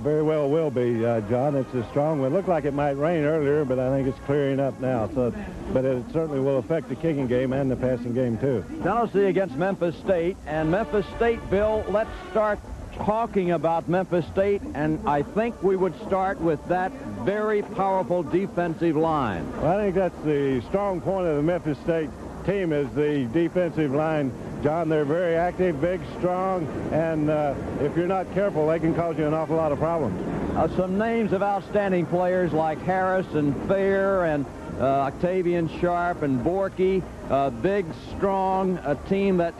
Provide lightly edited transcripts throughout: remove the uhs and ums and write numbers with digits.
Very well will be, John. It's a strong one. It looked like it might rain earlier, but I think it's clearing up now. But it certainly will affect the kicking game and the passing game, too. Tennessee against Memphis State. And Memphis State, Bill, let's start talking about Memphis State. And I think we would start with that very powerful defensive line. Well, I think that's the strong point of the Memphis State team is the defensive line. John, they're very active, big, strong, and if you're not careful, they can cause you an awful lot of problems. Some names of outstanding players like Harris and Fair and Octavian Sharp and Borky. Big, strong, a team that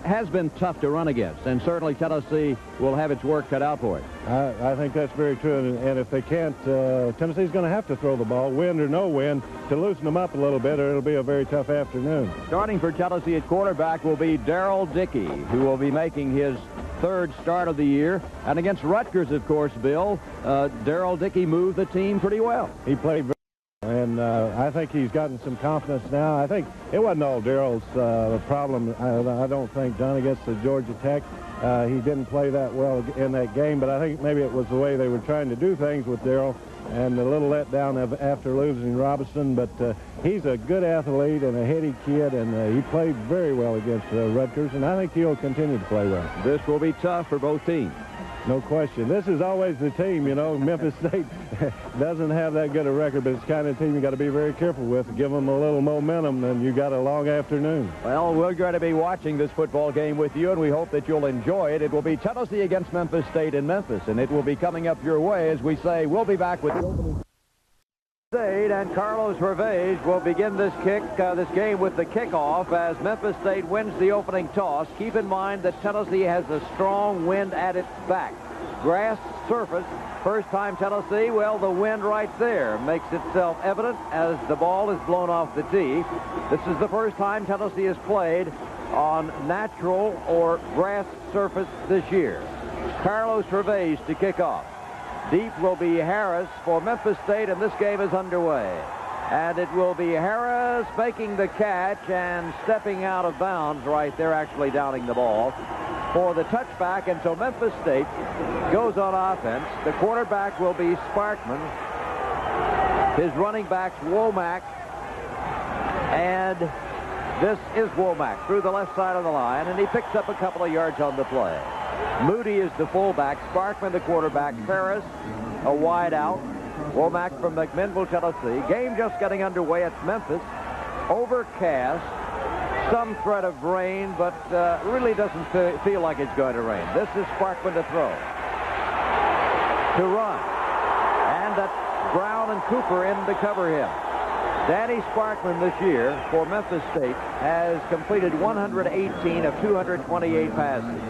has been tough to run against, and certainly Tennessee will have its work cut out for it. I think that's very true, and if they can't, Tennessee's going to have to throw the ball, wind or no wind, to loosen them up a little bit, or it'll be a very tough afternoon. Starting for Tennessee at quarterback will be Darrell Dickey, who will be making his third start of the year. And against Rutgers, of course, Bill, Darrell Dickey moved the team pretty well. He played very well, and I think he's gotten some confidence now. I think it wasn't all Darrell's problem, I don't think, John, against the Georgia Tech. He didn't play that well in that game, but I think maybe it was the way they were trying to do things with Darrell and a little letdown after losing Robinson. But he's a good athlete and a heady kid, and he played very well against Rutgers, and I think he'll continue to play well. This will be tough for both teams. No question. This is always the team, you know. Memphis State doesn't have that good a record, but it's the kind of team you got to be very careful with. Give them a little momentum, and you got a long afternoon. Well, we're going to be watching this football game with you, and we hope that you'll enjoy it. It will be Tennessee against Memphis State in Memphis, and it will be coming up your way as we say we'll be back with the opening. State and Carlos Hervage will begin this game with the kickoff as Memphis State wins the opening toss. Keep in mind that Tennessee has a strong wind at its back. Grass surface, first time Tennessee, well, the wind right there makes itself evident as the ball is blown off the tee. This is the first time Tennessee has played on natural or grass surface this year. Carlos Hervage to kick off. Deep will be Harris for Memphis State, and this game is underway. And it will be Harris making the catch and stepping out of bounds right there, actually downing the ball for the touchback. And so Memphis State goes on offense. The quarterback will be Sparkman. His running back's Womack. And this is Womack through the left side of the line, and he picks up a couple of yards on the play. Moody is the fullback, Sparkman the quarterback, Ferris a wide out, Womack from McMinnville, Tennessee. Game just getting underway at Memphis. Overcast, some threat of rain, but really doesn't feel like it's going to rain. This is Sparkman to throw, to run, and that's Brown and Cooper in to cover him. Danny Sparkman this year for Memphis State has completed 118 of 228 passes.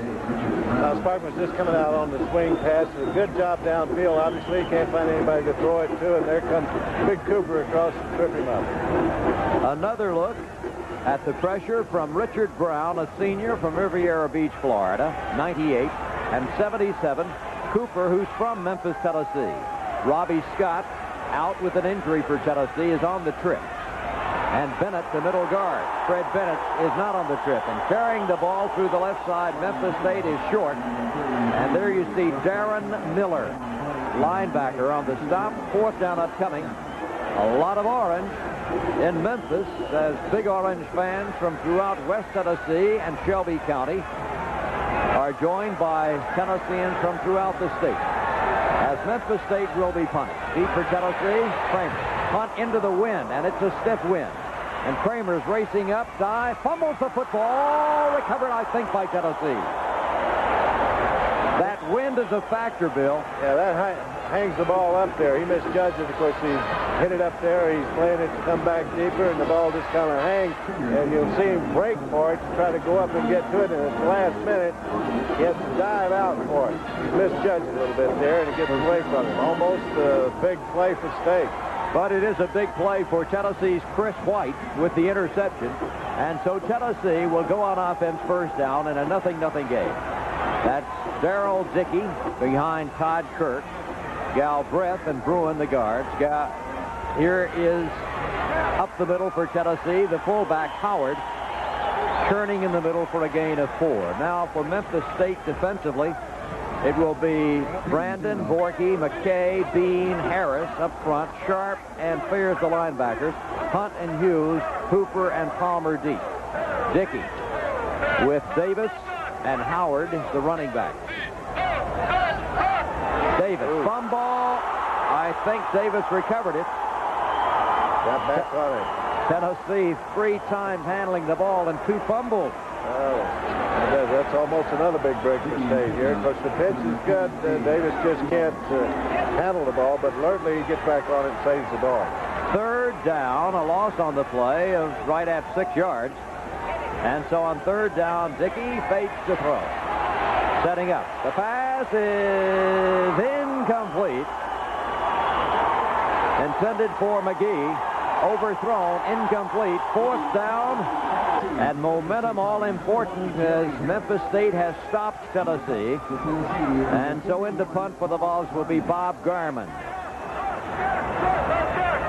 Now Sparkman's just coming out on the swing pass. A good job downfield. Obviously, he can't find anybody to throw it to, and there comes Big Cooper across to trip him up. Another look at the pressure from Richard Brown, a senior from Riviera Beach, Florida, 98 and 77. Cooper, who's from Memphis, Tennessee. Robbie Scott, out with an injury for Tennessee, is on the trip. And Bennett, the middle guard. Fred Bennett is not on the trip. And carrying the ball through the left side, Memphis State is short. And there you see Darren Miller, linebacker, on the stop. Fourth down upcoming. A lot of orange in Memphis as Big Orange fans from throughout West Tennessee and Shelby County are joined by Tennesseans from throughout the state. As Memphis State will be punted. Deep for Tennessee, Kramer. Punt into the wind, and it's a stiff wind. And Kramer's racing up, dive, fumbles the football, recovered, I think, by Tennessee. That wind is a factor, Bill. Yeah, that hangs the ball up there. He misjudged it. Of course, he hit it up there. He's playing it to come back deeper, and the ball just kind of hangs. And you'll see him break for it to try to go up and get to it. And at the last minute, he has to dive out for it. He misjudged it a little bit there, and it gets away from him. Almost a big play for State. But it is a big play for Tennessee's Chris White with the interception. And so Tennessee will go on offense first down in a 0-0 game. That's Darrell Dickey behind Todd Kirk. Galbraith and Bruin, the guards. Here is up the middle for Tennessee, the fullback Howard, turning in the middle for a gain of 4. Now for Memphis State defensively, It will be Brandon, Borky, McKay, Bean, Harris up front, Sharp and Fears the linebackers, Hunt and Hughes, Hooper and Palmer deep. Dickey with Davis and Howard, the running back. Davis, fumble. I think Davis recovered it. Got back on it. Tennessee 3 times handling the ball and 2 fumbles. Oh, that's almost another big break for State here. Of course, the pitch is good. Davis just can't handle the ball, but alertly he gets back on it and saves the ball. 3rd down, a loss on the play of right at 6 yards. And so on 3rd down, Dickey fakes the throw. Setting up. The pass is incomplete. Intended for McGee. Overthrown, incomplete. 4th down. And momentum all important as Memphis State has stopped Tennessee. And so in the punt for the Vols will be Bob Garman.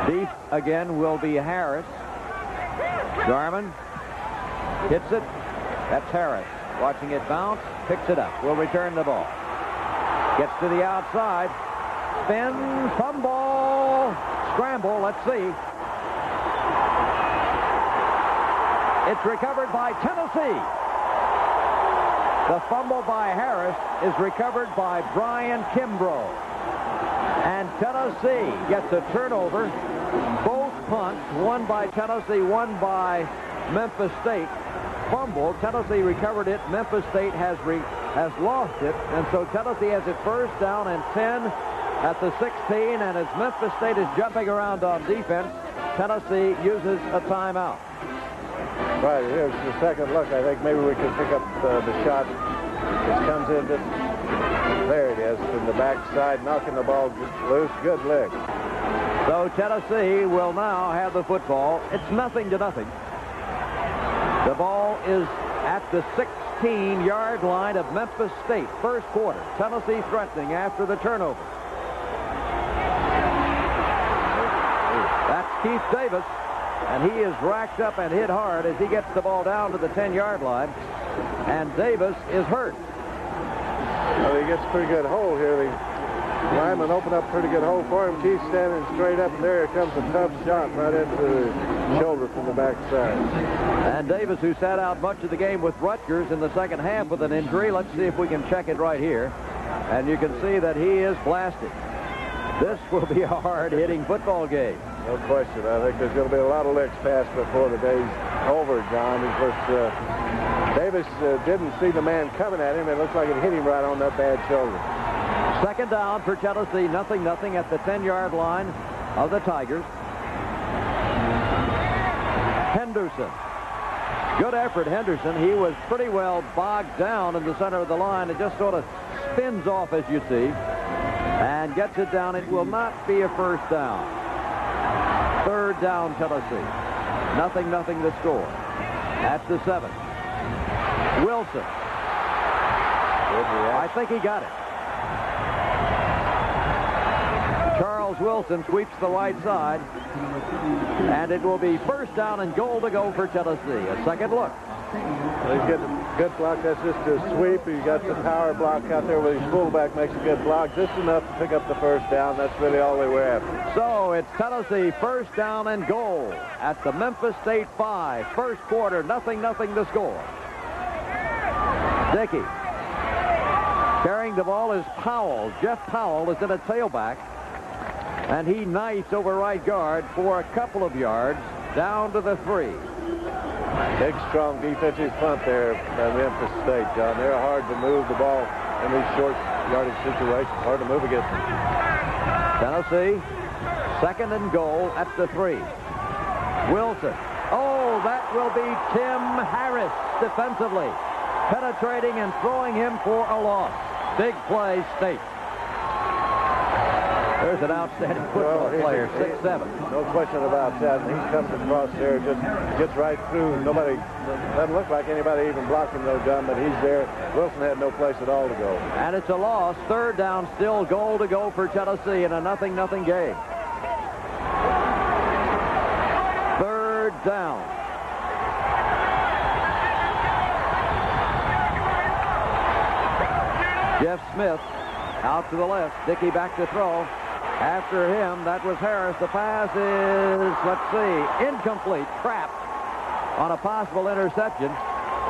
Deep again will be Harris. Garman hits it. That's Harris. Watching it bounce. Picks it up. Will return the ball. Gets to the outside. Spins. Fumble. Scramble. Let's see. It's recovered by Tennessee. The fumble by Harris is recovered by Brian Kimbrough. And Tennessee gets a turnover. Both punts, one by Tennessee, one by Memphis State. Fumble. Tennessee recovered it. Memphis State has lost it. And so Tennessee has it 1st down and 10 at the 16. And as Memphis State is jumping around on defense, Tennessee uses a timeout. Right, here's the second look. I think maybe we can pick up the shot. It comes in just, there it is, from the backside, knocking the ball loose. Good lick. So Tennessee will now have the football. It's 0-0. The ball is at the 16-yard line of Memphis State. 1st quarter. Tennessee threatening after the turnover. That's Keith Davis. And he is racked up and hit hard as he gets the ball down to the 10-yard line. And Davis is hurt. Well, he gets a pretty good hole here. The lineman opened up a pretty good hole for him. Keith's standing straight up, and there comes a tough shot right into the shoulder from the backside. And Davis, who sat out much of the game with Rutgers in the 2nd half with an injury. Let's see if we can check it right here. And you can see that he is blasted. This will be a hard-hitting football game. No question. I think there's going to be a lot of licks passed before the day's over, John. Of course, Davis didn't see the man coming at him. It looks like it hit him right on that bad shoulder. 2nd down for Tennessee. 0-0 at the 10-yard line of the Tigers. Henderson. Good effort, Henderson. He was pretty well bogged down in the center of the line. It just sort of spins off, as you see, and gets it down. It will not be a 1st down. 3rd down, Tennessee. 0-0 the score. At the 7. Wilson. I think he got it. Charles Wilson sweeps the right side. And it will be 1st down and goal to go for Tennessee. A second look. Well, he's getting a good block. That's just a sweep. He's got the power block out there where his fullback makes a good block. Just enough to pick up the 1st down. That's really all they were after. So it's Tennessee 1st down and goal at the Memphis State 5. 1st quarter, 0-0 the score. Dickey. Carrying the ball is Powell. Jeff Powell is in a tailback. And he knifes over right guard for a couple of yards down to the 3. Big, strong defensive punt there by Memphis State, John. They're hard to move the ball in these short yardage situations. Hard to move against them. Tennessee, 2nd and goal at the 3. Wilson. Oh, that will be Tim Harris defensively. Penetrating and throwing him for a loss. Big play, State. There's an outstanding football player, 6'7". No question about that. And he comes across there, just gets right through. Nobody, doesn't look like anybody even blocked him, though, John, but he's there. Wilson had no place at all to go. And it's a loss. 3rd down, still goal to go for Tennessee in a 0-0 game. 3rd down. Jeff Smith out to the left. Dickey back to throw. After him, that was Harris. The pass is, let's see, incomplete. Trapped on a possible interception.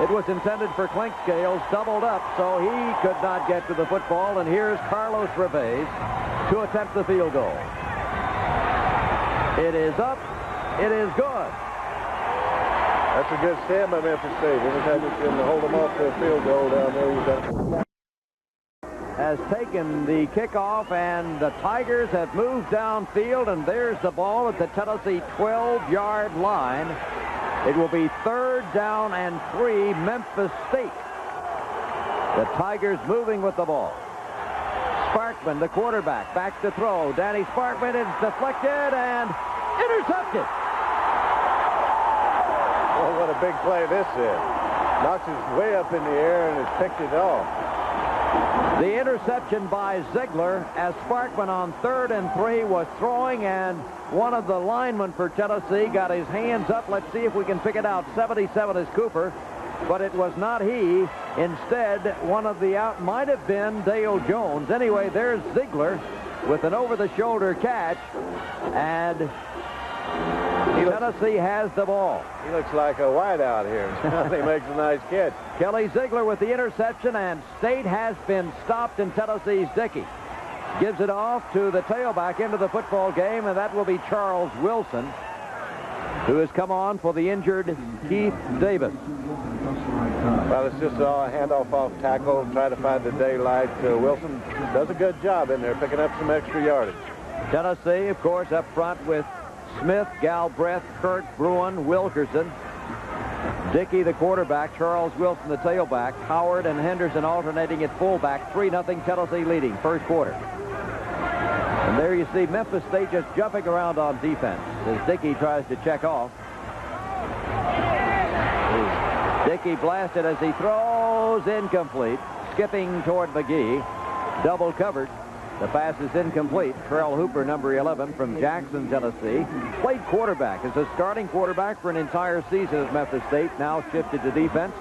It was intended for Clinkscales, doubled up, so he could not get to the football. And here's Carlos Reves to attempt the field goal. It is up. It is good. That's a good stand by Memphis State. Anytime you can hold them off to a field goal down there, you've got... Has taken the kickoff, and the Tigers have moved downfield, and there's the ball at the Tennessee 12-yard line. It will be 3rd down and 3, Memphis State. The Tigers moving with the ball. Sparkman, the quarterback, back to throw. Danny Sparkman is deflected and intercepted. Oh, what a big play this is. Knocks it way up in the air and has picked it off. The interception by Ziegler as Sparkman on 3rd and 3 was throwing, and one of the linemen for Tennessee got his hands up. Let's see if we can pick it out. 77 is Cooper, but it was not he. Instead, one of the out might have been Dale Jones. Anyway, there's Ziegler with an over-the-shoulder catch, and Tennessee has the ball. He looks like a wideout here. He makes a nice catch. Kelly Ziegler with the interception, and State has been stopped in Tennessee's Dickey. Gives it off to the tailback into the football game, and that will be Charles Wilson, who has come on for the injured Keith Davis. Well, it's just a handoff off tackle, try to find the daylight. Wilson does a good job in there, picking up some extra yardage. Tennessee, of course, up front with Smith, Galbraith, Kurt, Bruin, Wilkerson. Dickey, the quarterback, Charles Wilson, the tailback, Howard and Henderson alternating at fullback. 3-0 Tennessee leading, first quarter. And there you see Memphis State just jumping around on defense as Dickey tries to check off. Dickey blasted as he throws, incomplete. Skipping toward McGee, double covered. The pass is incomplete. Terrell Hooper, number 11 from Jackson, Tennessee. Played quarterback as a starting quarterback for an entire season at Memphis State. Now shifted to defense.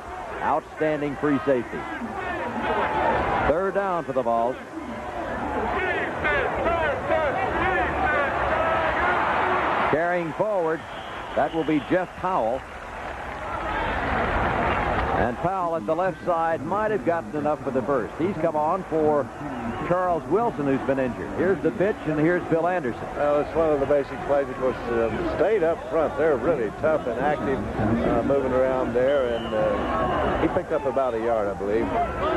Outstanding free safety. 3rd down for the Vols. Carrying forward, that will be Jeff Powell. And Powell at the left side might have gotten enough for the first. He's come on for Charles Wilson, who's been injured. Here's the pitch, and here's Bill Anderson. Well, it's one of the basic plays. Of course, State up front, they're really tough and active, moving around there, and he picked up about a yard, I believe.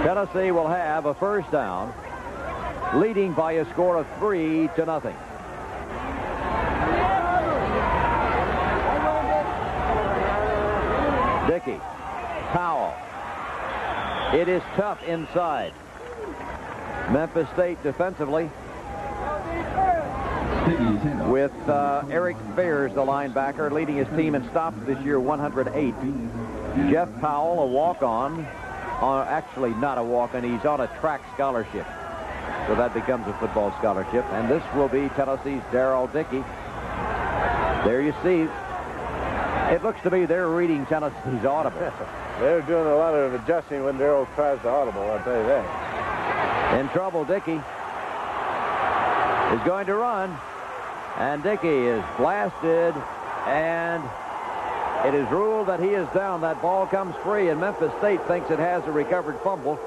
Tennessee will have a 1st down, leading by a score of 3-0. Dickey, Powell. It is tough inside. Memphis State defensively with Eric Fairs, the linebacker, leading his team in stops this year, 108. Jeff Powell, a walk-on. Actually, not a walk-on. He's on a track scholarship. So that becomes a football scholarship. And this will be Tennessee's Darrell Dickey. There you see. It looks to me they're reading Tennessee's audible. They're doing a lot of adjusting when Darrell tries to audible, I'll tell you that. In trouble, Dickey is going to run, and Dickey is blasted, and it is ruled that he is down. That ball comes free, and Memphis State thinks it has a recovered fumble,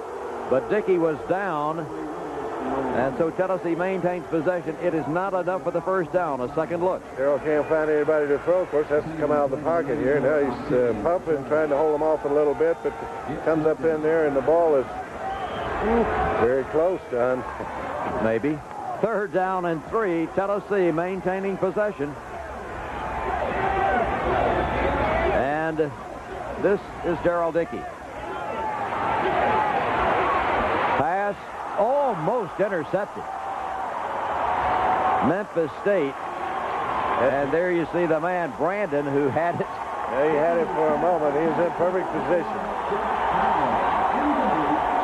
but Dickey was down, and so Tennessee maintains possession. It is not enough for the 1st down. A second look. Darrell can't find anybody to throw. Of course, has to come out of the pocket here. Now he's pumping, trying to hold him off a little bit, but comes up in there, and the ball is very close, John. Maybe. 3rd down and 3. Tennessee maintaining possession. And this is Darrell Dickey. Pass almost intercepted. Memphis State. And there you see the man, Brandon, who had it. Yeah, he had it for a moment. He was in perfect position.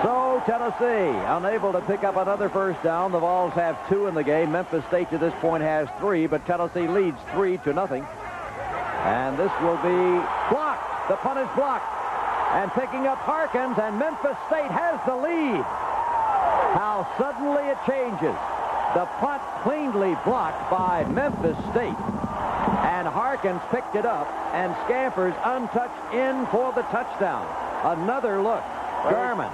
So Tennessee unable to pick up another 1st down. The Vols have 2 in the game. Memphis State to this point has 3, but Tennessee leads 3-0. And this will be blocked. The punt is blocked. And picking up Harkins, and Memphis State has the lead. How suddenly it changes. The punt cleanly blocked by Memphis State. And Harkins picked it up and scampers untouched in for the touchdown. Another look. Garman.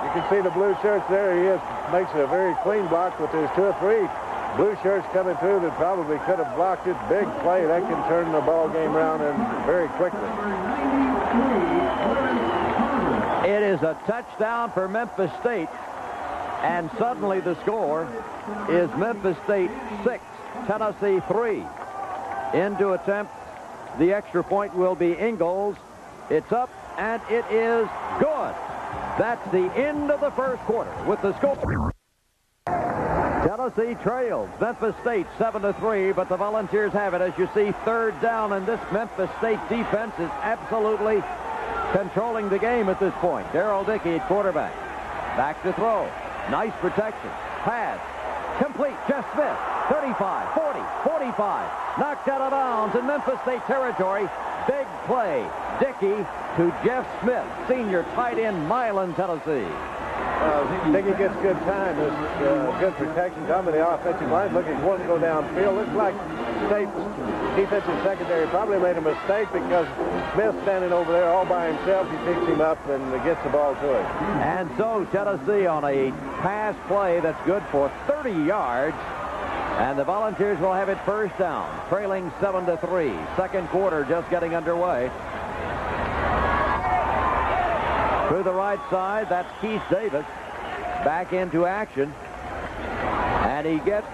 You can see the blue shirts there. He is, makes a very clean block, but there's 2 or 3 blue shirts coming through that probably could have blocked it. Big play. That can turn the ball game around and very quickly. It is a touchdown for Memphis State. And suddenly the score is Memphis State 6, Tennessee 3. In to attempt the extra point will be Ingalls. It's up, and it is good. That's the end of the first quarter with the score. Tennessee trails Memphis State 7-3, but the Volunteers have it. As you see, 3rd down, and this Memphis State defense is absolutely controlling the game at this point. Darrell Dickey at quarterback. Back to throw. Nice protection. Pass. Complete. Jeff Smith. 35, 40, 45. Knocked out of bounds in Memphis State territory. Big play. Dickey to Jeff Smith, senior tight end, Milan, Tennessee. Dickey gets good time. There's good protection. Some of the offensive line looking for him to go downfield. Looks like State's defensive secondary probably made a mistake because Smith's standing over there all by himself. He picks him up and gets the ball to him. And so Tennessee on a pass play that's good for 30 yards. And the Volunteers will have it 1st down, trailing 7-3. Second quarter just getting underway. To the right side, that's Keith Davis back into action. And he gets,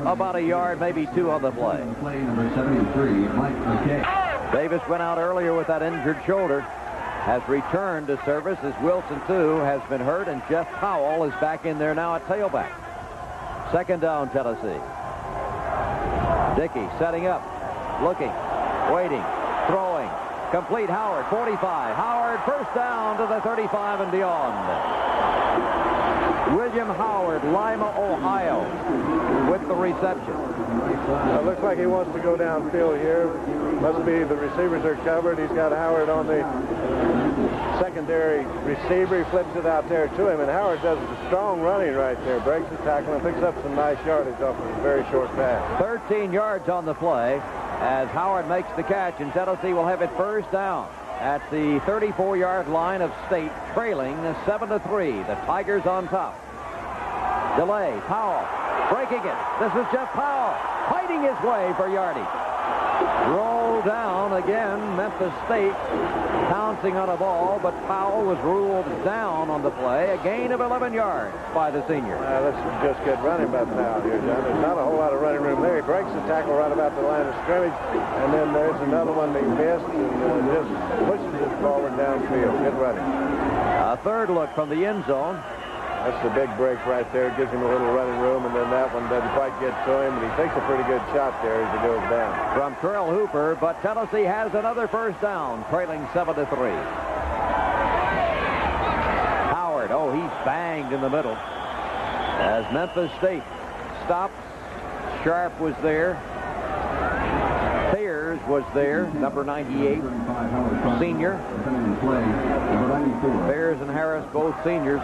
about a yard, maybe 2 on the play. Play number 73, Mike McKay. Davis went out earlier with that injured shoulder. Has returned to service as Wilson, too, has been hurt. And Jeff Powell is back in there now at tailback. 2nd down, Tennessee. Dickey setting up, looking, waiting, throwing. Complete. Howard, 45. Howard, 1st down to the 35 and beyond. William Howard, Lima, Ohio, with the reception. Looks like he wants to go downfield here. Must be the receivers are covered. He's got Howard on the secondary receiver. He flips it out there to him, and Howard does a strong running right there. Breaks the tackle and picks up some nice yardage off of a very short pass. 13 yards on the play as Howard makes the catch, and Tennessee will have it 1st down at the 34-yard line of State, trailing 7-3. The Tigers on top. Delay. Powell breaking it. This is Jeff Powell fighting his way for yardage. Roll down again. Memphis State pouncing on a ball, but Powell was ruled down on the play. A gain of 11 yards by the senior. Let's just get running about now here, John. There's not a whole lot of running room there. He breaks the tackle right about the line of scrimmage, and then there's another one that he missed, and just pushes it forward downfield. Good running. A 3rd look from the end zone. That's the big break right there. Gives him a little running room, and then that one doesn't quite get to him, but he takes a pretty good shot there as he goes down. From Terrell Hooper, but Tennessee has another 1st down, trailing 7-3. Howard, he's banged in the middle. As Memphis State stops, Sharp was there. Sayers was there, number 98, senior. Sayers and Harris, both seniors.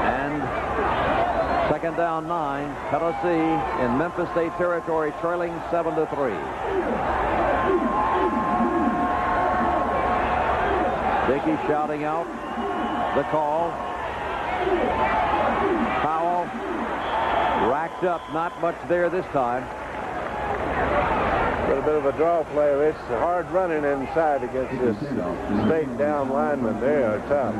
And 2nd down 9. Tennessee in Memphis State territory, trailing 7-3. Dickey shouting out the call. Powell racked up, not much there this time. But a bit of a draw play. It's hard running inside against this State down lineman. They are tough.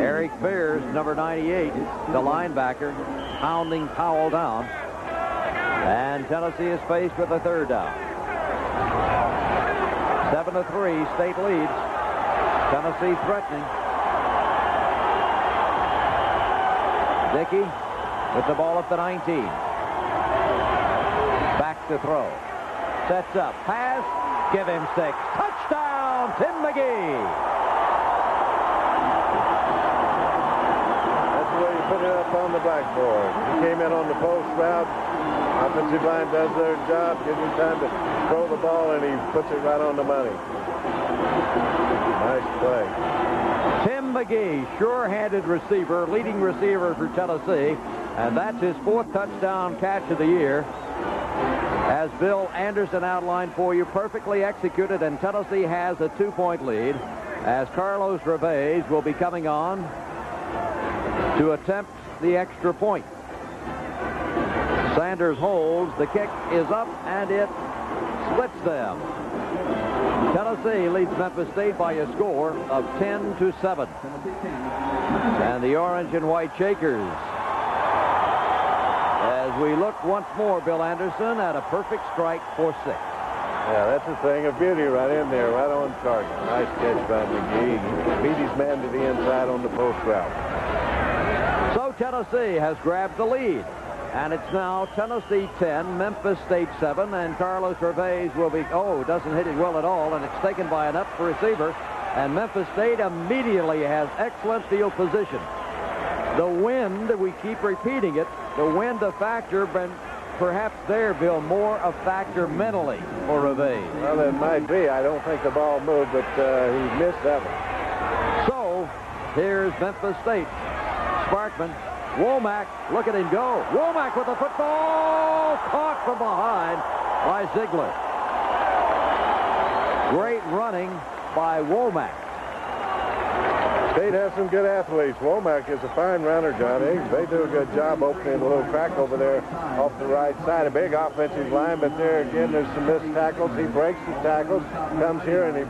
Eric Beers, number 98, the linebacker, pounding Powell down. And Tennessee is faced with a 3rd down. 7-3, State leads. Tennessee threatening. Dickey with the ball at the 19. Back to throw. Sets up. Pass. Give him 6. Touchdown, Tim McGee. the way you put it up on the blackboard. He came in on the post route. Offensive line does their job, gives him time to throw the ball, and he puts it right on the money. Nice play. Tim McGee, sure-handed receiver, leading receiver for Tennessee, and that's his 4th touchdown catch of the year. As Bill Anderson outlined for you, perfectly executed, and Tennessee has a 2-point lead, as Carlos Reves will be coming on to attempt the extra point. Sanders holds, the kick is up, and it splits them. Tennessee leads Memphis State by a score of 10-7. And the orange and white Shakers, as we look once more, Bill Anderson, at a perfect strike for 6. Yeah, that's a thing of beauty right in there, right on target. Nice catch by McGee. He beat his man to the inside on the post route. So Tennessee has grabbed the lead. And it's now Tennessee 10, Memphis State 7, and Carlos Reves will be, doesn't hit it well at all, and it's taken by an up receiver, and Memphis State immediately has excellent field position. The wind, we keep repeating it, the wind a factor, but perhaps there, Bill, more a factor mentally for Reves. Well, it might be. I don't think the ball moved, but he missed that one. So, here's Memphis State. Sparkman. Womack, look at him go. Womack with the football, caught from behind by Ziegler. Great running by Womack. State has some good athletes. Womack is a fine runner, John Higgs. They do a good job opening a little crack over there off the right side. A big offensive line, but there again, there's some missed tackles. He breaks the tackles, comes here, and he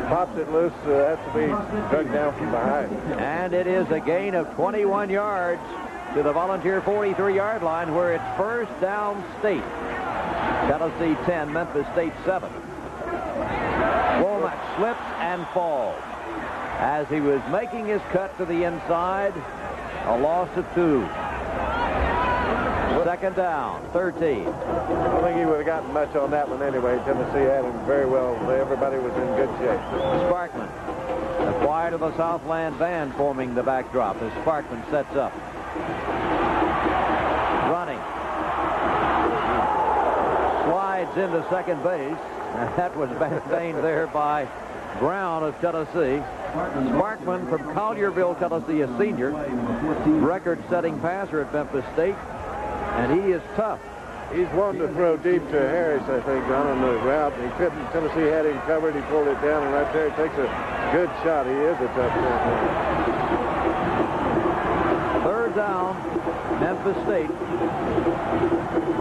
pops it loose. Has to be drugged down from behind. And it is a gain of 21 yards to the Volunteer 43-yard line, where it's first down State. Tennessee 10, Memphis State 7. Womack slips and falls. As he was making his cut to the inside, a loss of 2. Second down, 13. I don't think he would have gotten much on that one anyway. Tennessee had him very well. Everybody was in good shape. Sparkman, the choir of the Southland Band forming the backdrop as Sparkman sets up. Running. Slides into second base. And that was maintained there by Brown of Tennessee. Sparkman from Collierville, Tennessee, a senior. Record-setting passer at Memphis State. And he is tough. He's one to throw deep to Harris, I think, down on the route. He couldn't. Tennessee had him covered. He pulled it down, and right there he takes a good shot. He is a tough man. Third down, Memphis State.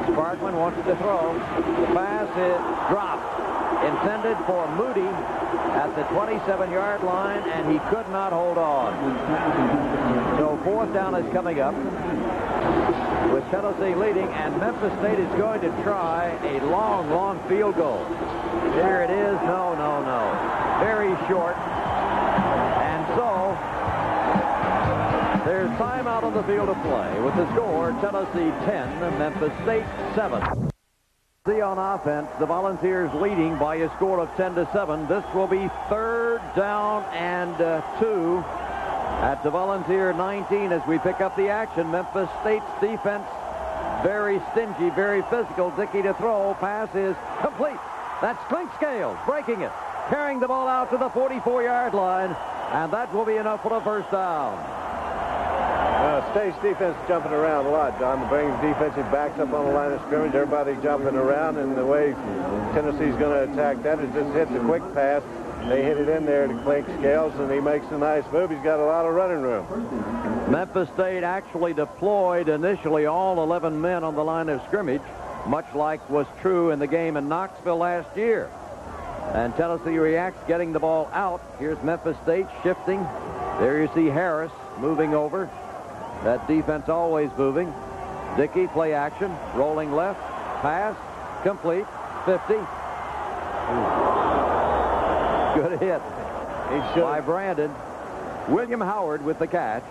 Sparkman wants to throw. The pass is dropped. Intended for Moody at the 27-yard line, and he could not hold on. So fourth down is coming up with Tennessee leading, and Memphis State is going to try a long, long field goal. Here it is. No. Very short. And so there's time out on the field of play with the score Tennessee 10, Memphis State 7. On offense, the Volunteers leading by a score of 10-7. This will be third down and 2 at the Volunteer 19 as we pick up the action. Memphis State's defense very stingy, very physical. Dickey to throw. Pass is complete. That's Clink Scales breaking it, carrying the ball out to the 44-yard line, and that will be enough for the first down. State's defense jumping around a lot, John. To bring defensive backs up on the line of scrimmage, everybody jumping around, and the way Tennessee's going to attack that is just hit the quick pass. They hit it in there to Clink Scales, and he makes a nice move. He's got a lot of running room. Memphis State actually deployed initially all 11 men on the line of scrimmage, much like was true in the game in Knoxville last year. And Tennessee reacts, getting the ball out. Here's Memphis State shifting. There you see Harris moving over. That defense always moving. Dickey, play action, rolling left, pass, complete, 50. Good hit by Brandon. William Howard with the catch.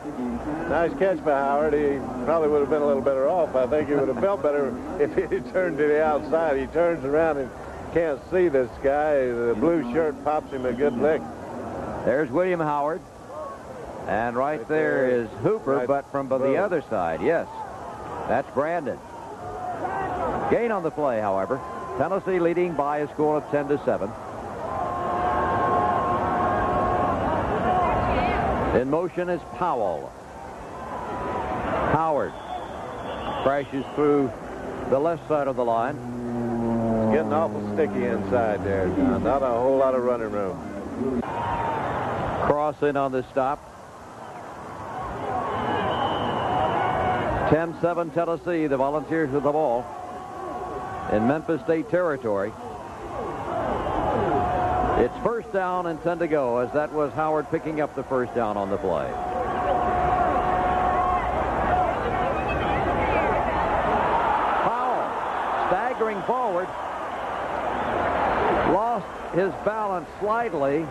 Nice catch by Howard. He probably would have been a little better off. I think he would have felt better if he had turned to the outside. He turns around and can't see this guy. The blue shirt pops him a good lick. There's William Howard. And right there is Hooper, Right. but from the other side. Yes, that's Brandon. Gain on the play, however. Tennessee leading by a score of 10-7. In motion is Powell. Howard crashes through the left side of the line. It's getting awful sticky inside there, John. Not a whole lot of running room. Cross in on the stop. 10-7 Tennessee. The Volunteers with the ball in Memphis State territory. It's first down and 10 to go, as that was Howard picking up the first down on the play. Powell staggering forward. Lost his balance slightly.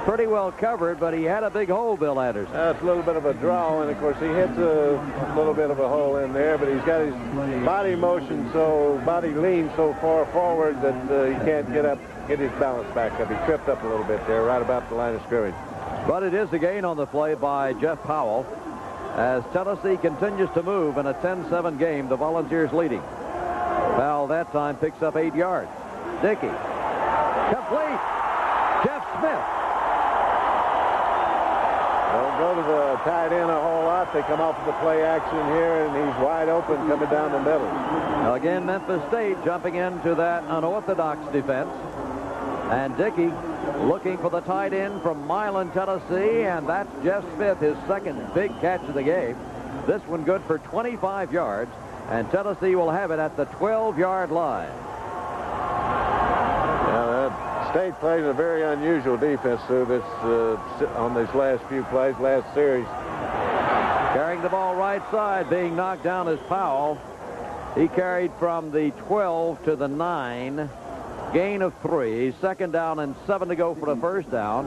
Pretty well covered, but he had a big hole, Bill Anderson. That's a little bit of a draw, and of course he hits a little bit of a hole in there, but he's got his body lean so far forward that he can't get his balance back up. He tripped up a little bit there, right about the line of scrimmage. But it is a gain on the play by Jeff Powell, as Tennessee continues to move in a 10-7 game. The Volunteers leading. Powell that time picks up 8 yards. Dickey, complete. Jeff Smith. Don't go to the tight end a whole lot. They come off of the play action here, and he's wide open coming down the middle. Now again, Memphis State jumping into that unorthodox defense. And Dickey looking for the tight end from Milan, Tennessee, and that's Jeff Smith, his second big catch of the game. This one good for 25 yards, and Tennessee will have it at the 12-yard line. State plays a very unusual defense through this on these last few plays, last series. Carrying the ball right side, being knocked down is Powell. He carried from the 12 to the 9. Gain of 3. Second down and 7 to go for the first down.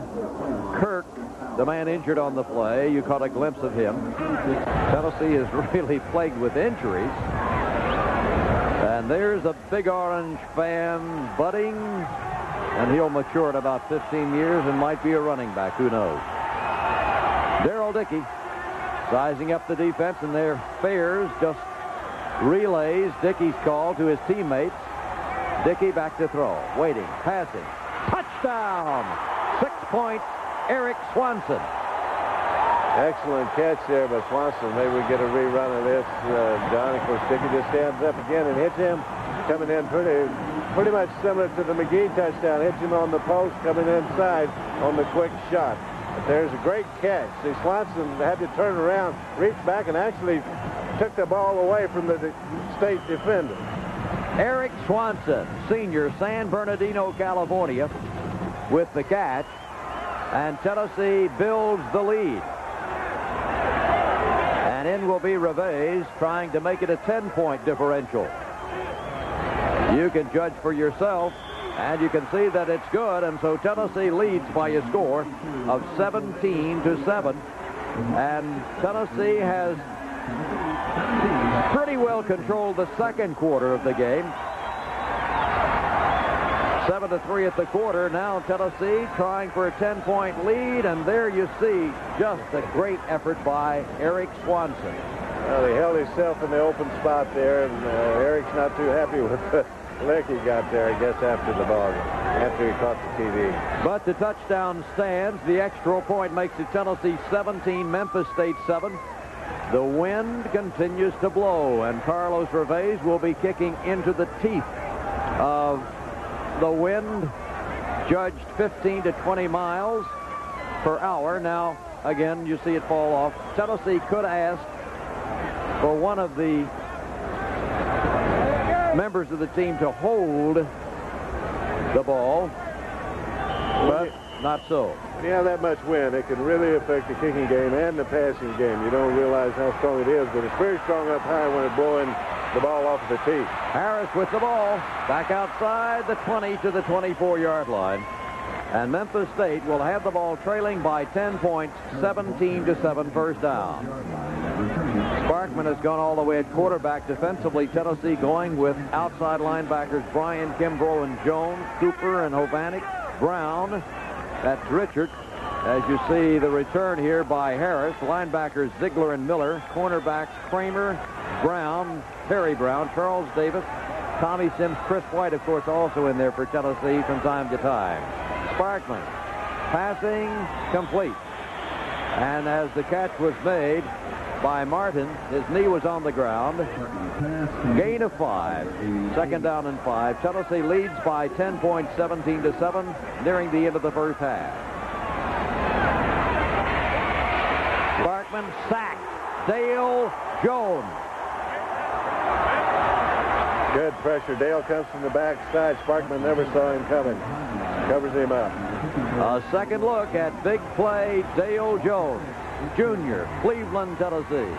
Kirk, the man injured on the play, you caught a glimpse of him. Tennessee is really plagued with injuries. And there's a Big Orange fan budding. And he'll mature in about 15 years and might be a running back. Who knows? Darrell Dickey sizing up the defense, and their Fairs just relays Dickey's call to his teammates. Dickey back to throw. Waiting. Passing. Touchdown! 6 points. Eric Swanson. Excellent catch there by Swanson. Maybe we get a rerun of this. John, of course, Dickey just stands up again and hits him. Coming in pretty much similar to the McGee touchdown. Hits him on the post, coming inside on the quick shot. But there's a great catch. See, Swanson had to turn around, reach back, and actually took the ball away from the state defender. Eric Swanson, senior, San Bernardino, California, with the catch. And Tennessee builds the lead. And in will be Reves, trying to make it a 10-point differential. You can judge for yourself, and you can see that it's good, and so Tennessee leads by a score of 17-7. And Tennessee has pretty well controlled the second quarter of the game. 7-3 at the quarter. Now Tennessee trying for a 10-point lead, and there you see just a great effort by Eric Swanson. Well, he held himself in the open spot there, and Eric's not too happy with the lick he got there, I guess, after the ball, after he caught the TV. But the touchdown stands. The extra point makes it Tennessee 17, Memphis State 7. The wind continues to blow, and Carlos Reves will be kicking into the teeth of the wind, judged 15 to 20 miles per hour. Now, again, you see it fall off. Tennessee could ask for one of the members of the team to hold the ball, but not so. When you have that much wind, it can really affect the kicking game and the passing game. You don't realize how strong it is, but it's very strong up high when it's blowing the ball off the tee. Harris with the ball, back outside the 20 to the 24-yard line. And Memphis State will have the ball trailing by 10 points, 17-7, first down. Sparkman has gone all the way at quarterback. Defensively, Tennessee going with outside linebackers Brian, Kimbrough, and Jones, Cooper and Hovanek, Brown, that's Richard, As you see the return here by Harris, linebackers Ziegler and Miller, cornerbacks Kramer, Brown, Terry Brown, Charles Davis, Tommy Sims, Chris White, of course, also in there for Tennessee from time to time. Sparkman passing complete. And as the catch was made by Martin, his knee was on the ground. Gain of 5. Second down and 5. Tennessee leads by 10 points, 17-7, nearing the end of the first half. Sparkman sacked. Dale Jones. Good pressure. Dale comes from the backside. Sparkman never saw him coming. Covers him up. A second look at big play Dale Jones, Jr., Cleveland, Tennessee.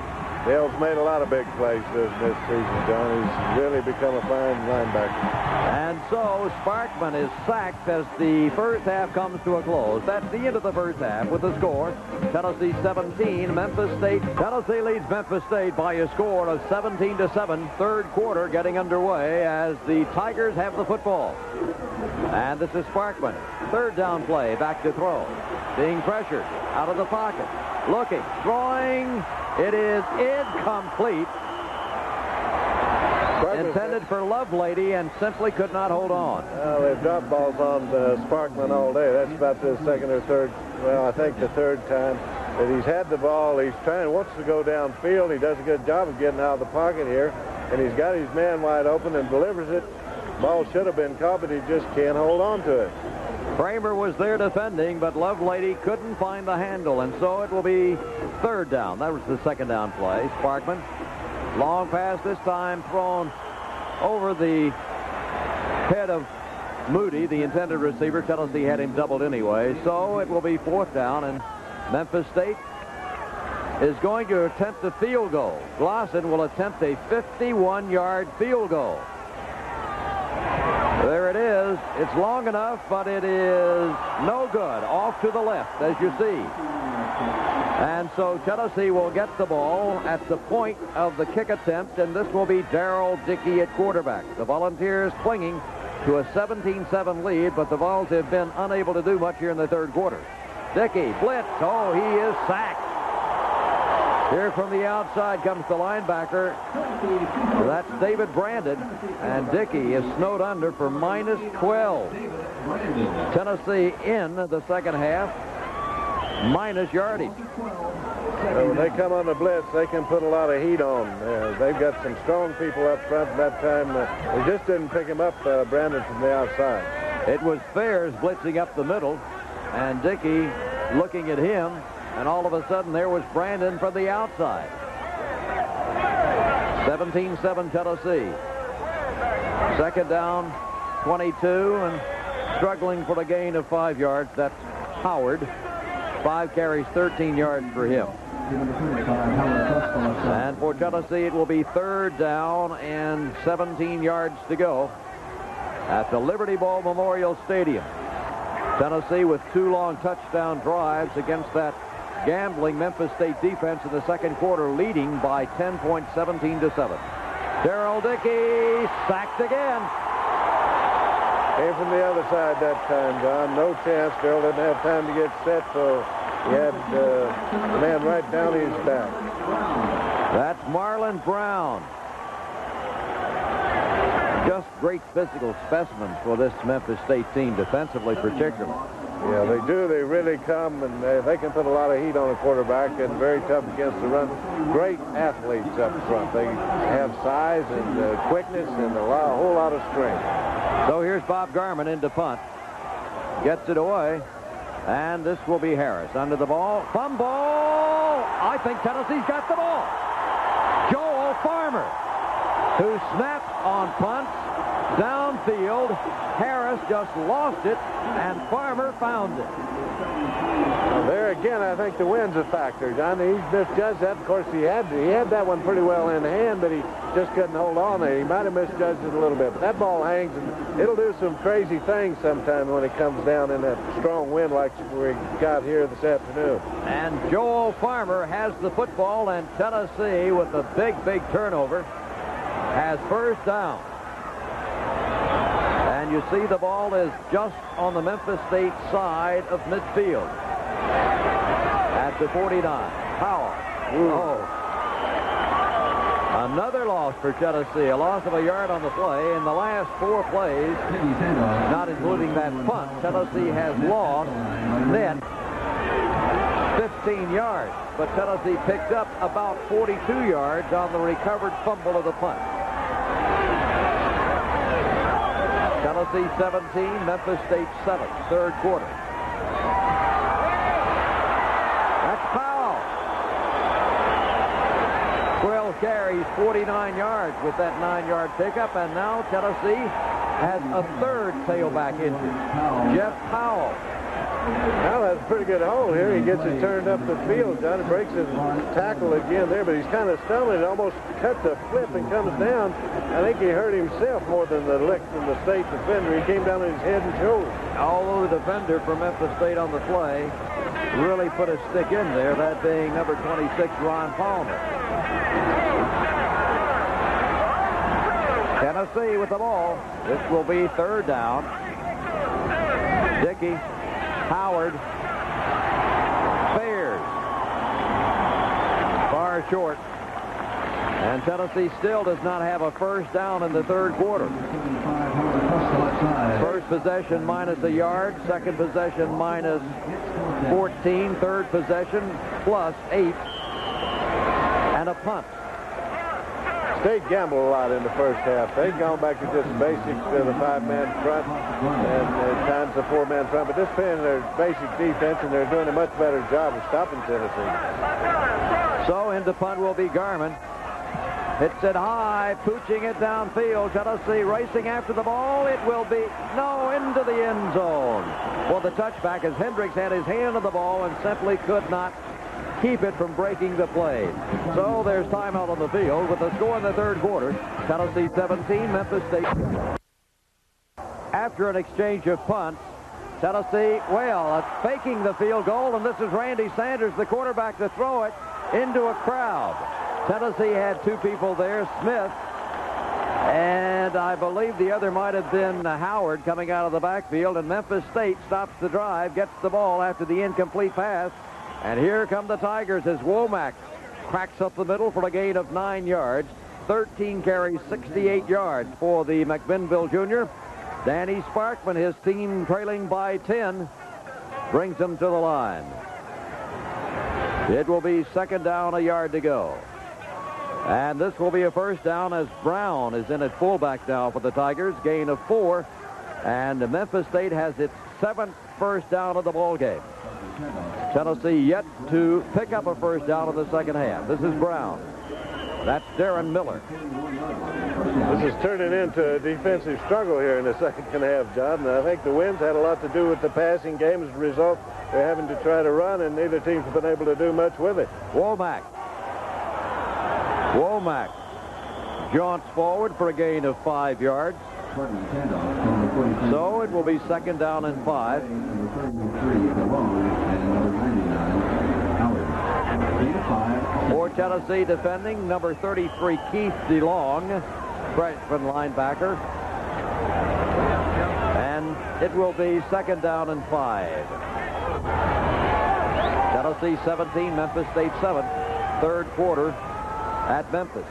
Dale's made a lot of big plays this season, John. He's really become a fine linebacker. And so Sparkman is sacked as the first half comes to a close. That's the end of the first half with the score. Tennessee 17, Memphis State. Tennessee leads Memphis State by a score of 17-7. Third quarter getting underway as the Tigers have the football. And this is Sparkman. Third down play, back to throw. Being pressured out of the pocket. Looking, throwing. It is incomplete. Intended for Lovelady and simply could not hold on. Well, they've dropped balls on Sparkman all day. That's about the second or third, well, I think the third time that he's had the ball. He's wants to go downfield. He does a good job of getting out of the pocket here. And he's got his man wide open and delivers it. Ball should have been caught, but he just can't hold on to it. Kramer was there defending, but Lovelady couldn't find the handle, and so it will be third down. That was the second down play. Sparkman, long pass this time thrown over the head of Moody, the intended receiver. Tennessee had him doubled anyway, so it will be fourth down, and Memphis State is going to attempt a field goal. Glosson will attempt a 51-yard field goal. There it is. It's long enough, but it is no good. Off to the left, as you see. And so Tennessee will get the ball at the point of the kick attempt, and this will be Darrell Dickey at quarterback. The Volunteers clinging to a 17-7 lead, but the Vols have been unable to do much here in the third quarter. Dickey, blitz. Oh, he is sacked. Here from the outside comes the linebacker. That's David Brandon, and Dickey is snowed under for minus 12. Tennessee in the second half, minus yardage. When they come on the blitz, they can put a lot of heat on. They've got some strong people up front. That time, they just didn't pick him up, Brandon, from the outside. It was Fairs blitzing up the middle, and Dickey looking at him. And all of a sudden, there was Brandon from the outside. 17-7 Tennessee. Second down, 22, and struggling for a gain of 5 yards. That's Howard. 5 carries, 13 yards for him. And for Tennessee, it will be third down and 17 yards to go at the Liberty Bowl Memorial Stadium. Tennessee with 2 long touchdown drives against that gambling Memphis State defense in the second quarter, leading by 10 points, 17-7. Darrell Dickey sacked again. Came from the other side that time, John. No chance. Darrell didn't have time to get set, so he had the man right down his back. That's Marlon Brown. Just great physical specimens for this Memphis State team, defensively particularly. Yeah, they do. They really come, and they can put a lot of heat on a quarterback, and very tough against the run. Great athletes up front. They have size and quickness and a whole lot of strength. So here's Bob Garman into punt. Gets it away, and this will be Harris under the ball. Fumble! I think Tennessee's got the ball. Joel Farmer, who snapped on punts downfield. Harris just lost it, and Farmer found it. Well, there again, I think the wind's a factor, John. He misjudged that. Of course, he had that one pretty well in hand, but he just couldn't hold on there. He might have misjudged it a little bit, but that ball hangs, and it'll do some crazy things sometime when it comes down in that strong wind like we got here this afternoon. And Joel Farmer has the football, and Tennessee, with a big turnover, has first down. And you see the ball is just on the Memphis State side of midfield. At the 49. Powell. Oh. Another loss for Tennessee. A loss of a yard on the play. In the last 4 plays, not including that punt, Tennessee has lost net 15 yards. But Tennessee picked up about 42 yards on the recovered fumble of the punt. Tennessee 17, Memphis State 7, third quarter. That's Powell. 12 carries, 49 yards with that 9-yard pickup, and now Tennessee has a third tailback injury. Jeff Powell. Well, that's a pretty good hole here. He gets it turned up the field. Johnny breaks his tackle again there, but he's kind of stumbling. Almost cuts a flip and comes down. I think he hurt himself more than the lick from the state defender. He came down on his head and shoulders. Although the defender for Memphis State on the play really put a stick in there, that being number 26, Ron Palmer. Tennessee with the ball. This will be third down. Dickey, Howard, Bears. Far short. And Tennessee still does not have a first down in the third quarter. First possession minus a yard. Second possession minus 14. Third possession plus 8. And a punt. State gambled a lot in the first half. They've gone back to just basics to the 5-man front and at times the 4-man front. But this playing their basic defense, and they're doing a much better job of stopping Tennessee. So into punt will be Garman. Hits it high, pooching it downfield. Tennessee racing after the ball. It will be, no, into the end zone. Well, the touchback as Hendricks had his hand on the ball and simply could not keep it from breaking the play. So there's timeout on the field with the score in the third quarter. Tennessee 17, Memphis State. After an exchange of punts, Tennessee, well, faking the field goal, and this is Randy Sanders, the quarterback, to throw it into a crowd. Tennessee had 2 people there, Smith, and I believe the other might have been Howard coming out of the backfield, and Memphis State stops the drive, gets the ball after the incomplete pass, and here come the Tigers as Womack cracks up the middle for a gain of 9 yards. 13 carries, 68 yards for the McMinnville junior. Danny Sparkman, his team trailing by 10, brings them to the line. It will be second down, a yard to go. And this will be a first down as Brown is in at fullback now for the Tigers. Gain of 4. And Memphis State has its 7th first down of the ball game. Tennessee yet to pick up a first down in the second half. This is Brown. That's Darren Miller. This is turning into a defensive struggle here in the second half, John. And I think the winds had a lot to do with the passing game. As a result, they're having to try to run, and neither team's been able to do much with it. Womack jaunts forward for a gain of 5 yards. So it will be second down and 5. For Tennessee defending, number 33, Keith DeLong, freshman linebacker. And it will be second down and 5. Tennessee 17, Memphis State 7, third quarter at Memphis.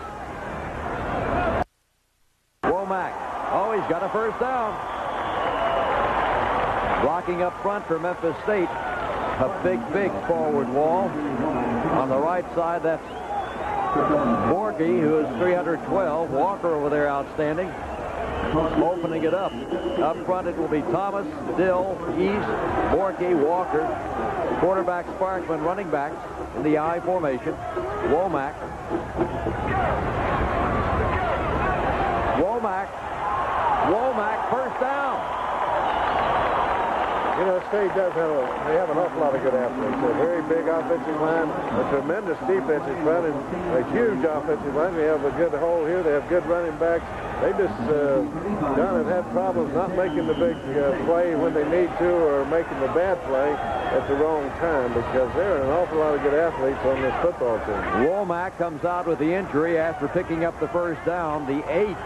Womack. Oh, he's got a first down. Blocking up front for Memphis State. A big forward wall. On the right side, that's Borky, who is 312. Walker over there outstanding. Opening it up. Up front, it will be Thomas, Dill, East, Borky, Walker. Quarterback Sparkman, running backs in the I formation. Womack, first down. You know, State does have an awful lot of good athletes. A very big offensive line, a tremendous defensive front, and a huge offensive line. They have a good hole here. They have good running backs. They just, John, have had problems not making the big play when they need to, or making the bad play at the wrong time, because there are an awful lot of good athletes on this football team. Womack comes out with the injury after picking up the first down, the 8th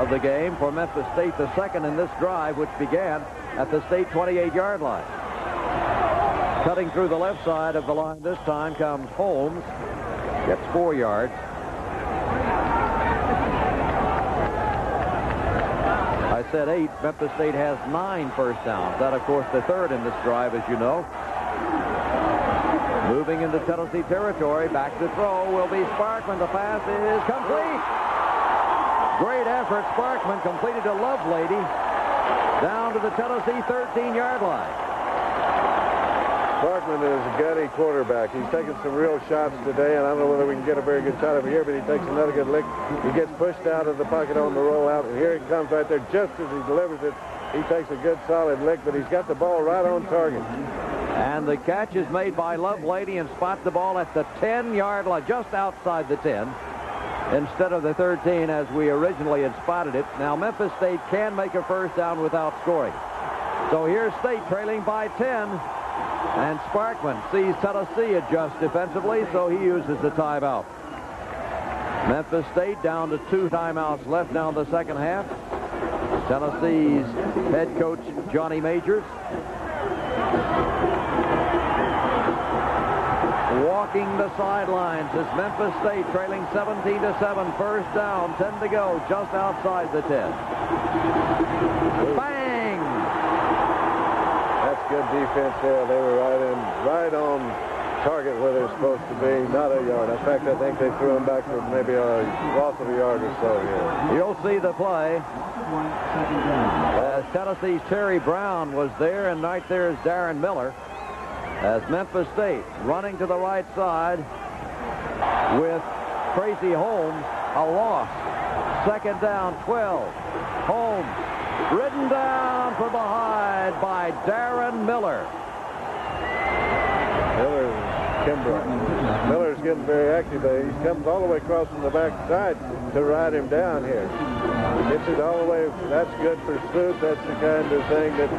of the game for Memphis State, the second in this drive, which began at the State 28-yard line. Cutting through the left side of the line this time comes Holmes. Gets 4 yards. I said 8. Memphis State has 9 first downs. That, of course, the third in this drive, as you know. Moving into Tennessee territory. Back to throw will be Sparkman. The pass is complete. Great effort. Sparkman completed to Lovelady down to the Tennessee 13-yard line. Sparkman is a gutty quarterback. He's taken some real shots today, and I don't know whether we can get a very good shot of him here, but he takes another good lick. He gets pushed out of the pocket on the rollout, and here he comes right there just as he delivers it. He takes a good solid lick, but he's got the ball right on target. And the catch is made by Lovelady and spots the ball at the 10-yard line, just outside the 10, instead of the 13 as we originally had spotted it. Now Memphis State can make a first down without scoring. So here's State trailing by 10. And Sparkman sees Tennessee adjust defensively, so he uses the timeout. Memphis State down to 2 timeouts left now in the second half. Tennessee's head coach, Johnny Majors, walking the sidelines as Memphis State trailing 17-7. First down, 10 to go, just outside the 10. Bang! That's good defense there. They were right on target where they're supposed to be, not a yard. In fact, I think they threw him back for maybe a loss of a yard or so here. You'll see the play. As Tennessee's Terry Brown was there, and right there is Darren Miller. As Memphis State running to the right side with Tracy Holmes, a loss. Second down, 12. Holmes ridden down from behind by Darren Miller. Miller's getting very active. He comes all the way across from the backside to ride him down here. He gets it all the way. That's good for Smoot. That's the kind of thing that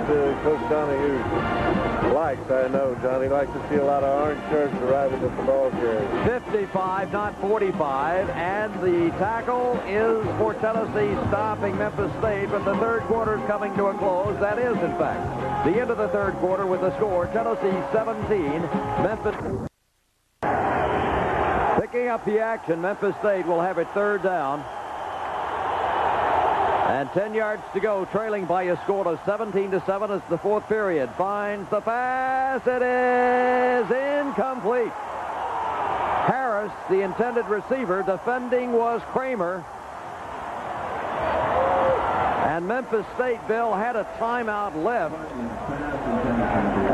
Coach Donahue likes. I know, Johnny likes to see a lot of orange shirts arriving at the ball carrier. 55, not 45, and the tackle is for Tennessee, stopping Memphis State, but the third quarter is coming to a close. That is, in fact, the end of the third quarter with the score, Tennessee 17, Memphis. Picking up the action, Memphis State will have it third down. And 10 yards to go, trailing by a score of 17-7 as the fourth period. Finds the pass. It is incomplete. Harris, the intended receiver, defending was Kramer. And Memphis State, Bill, had a timeout left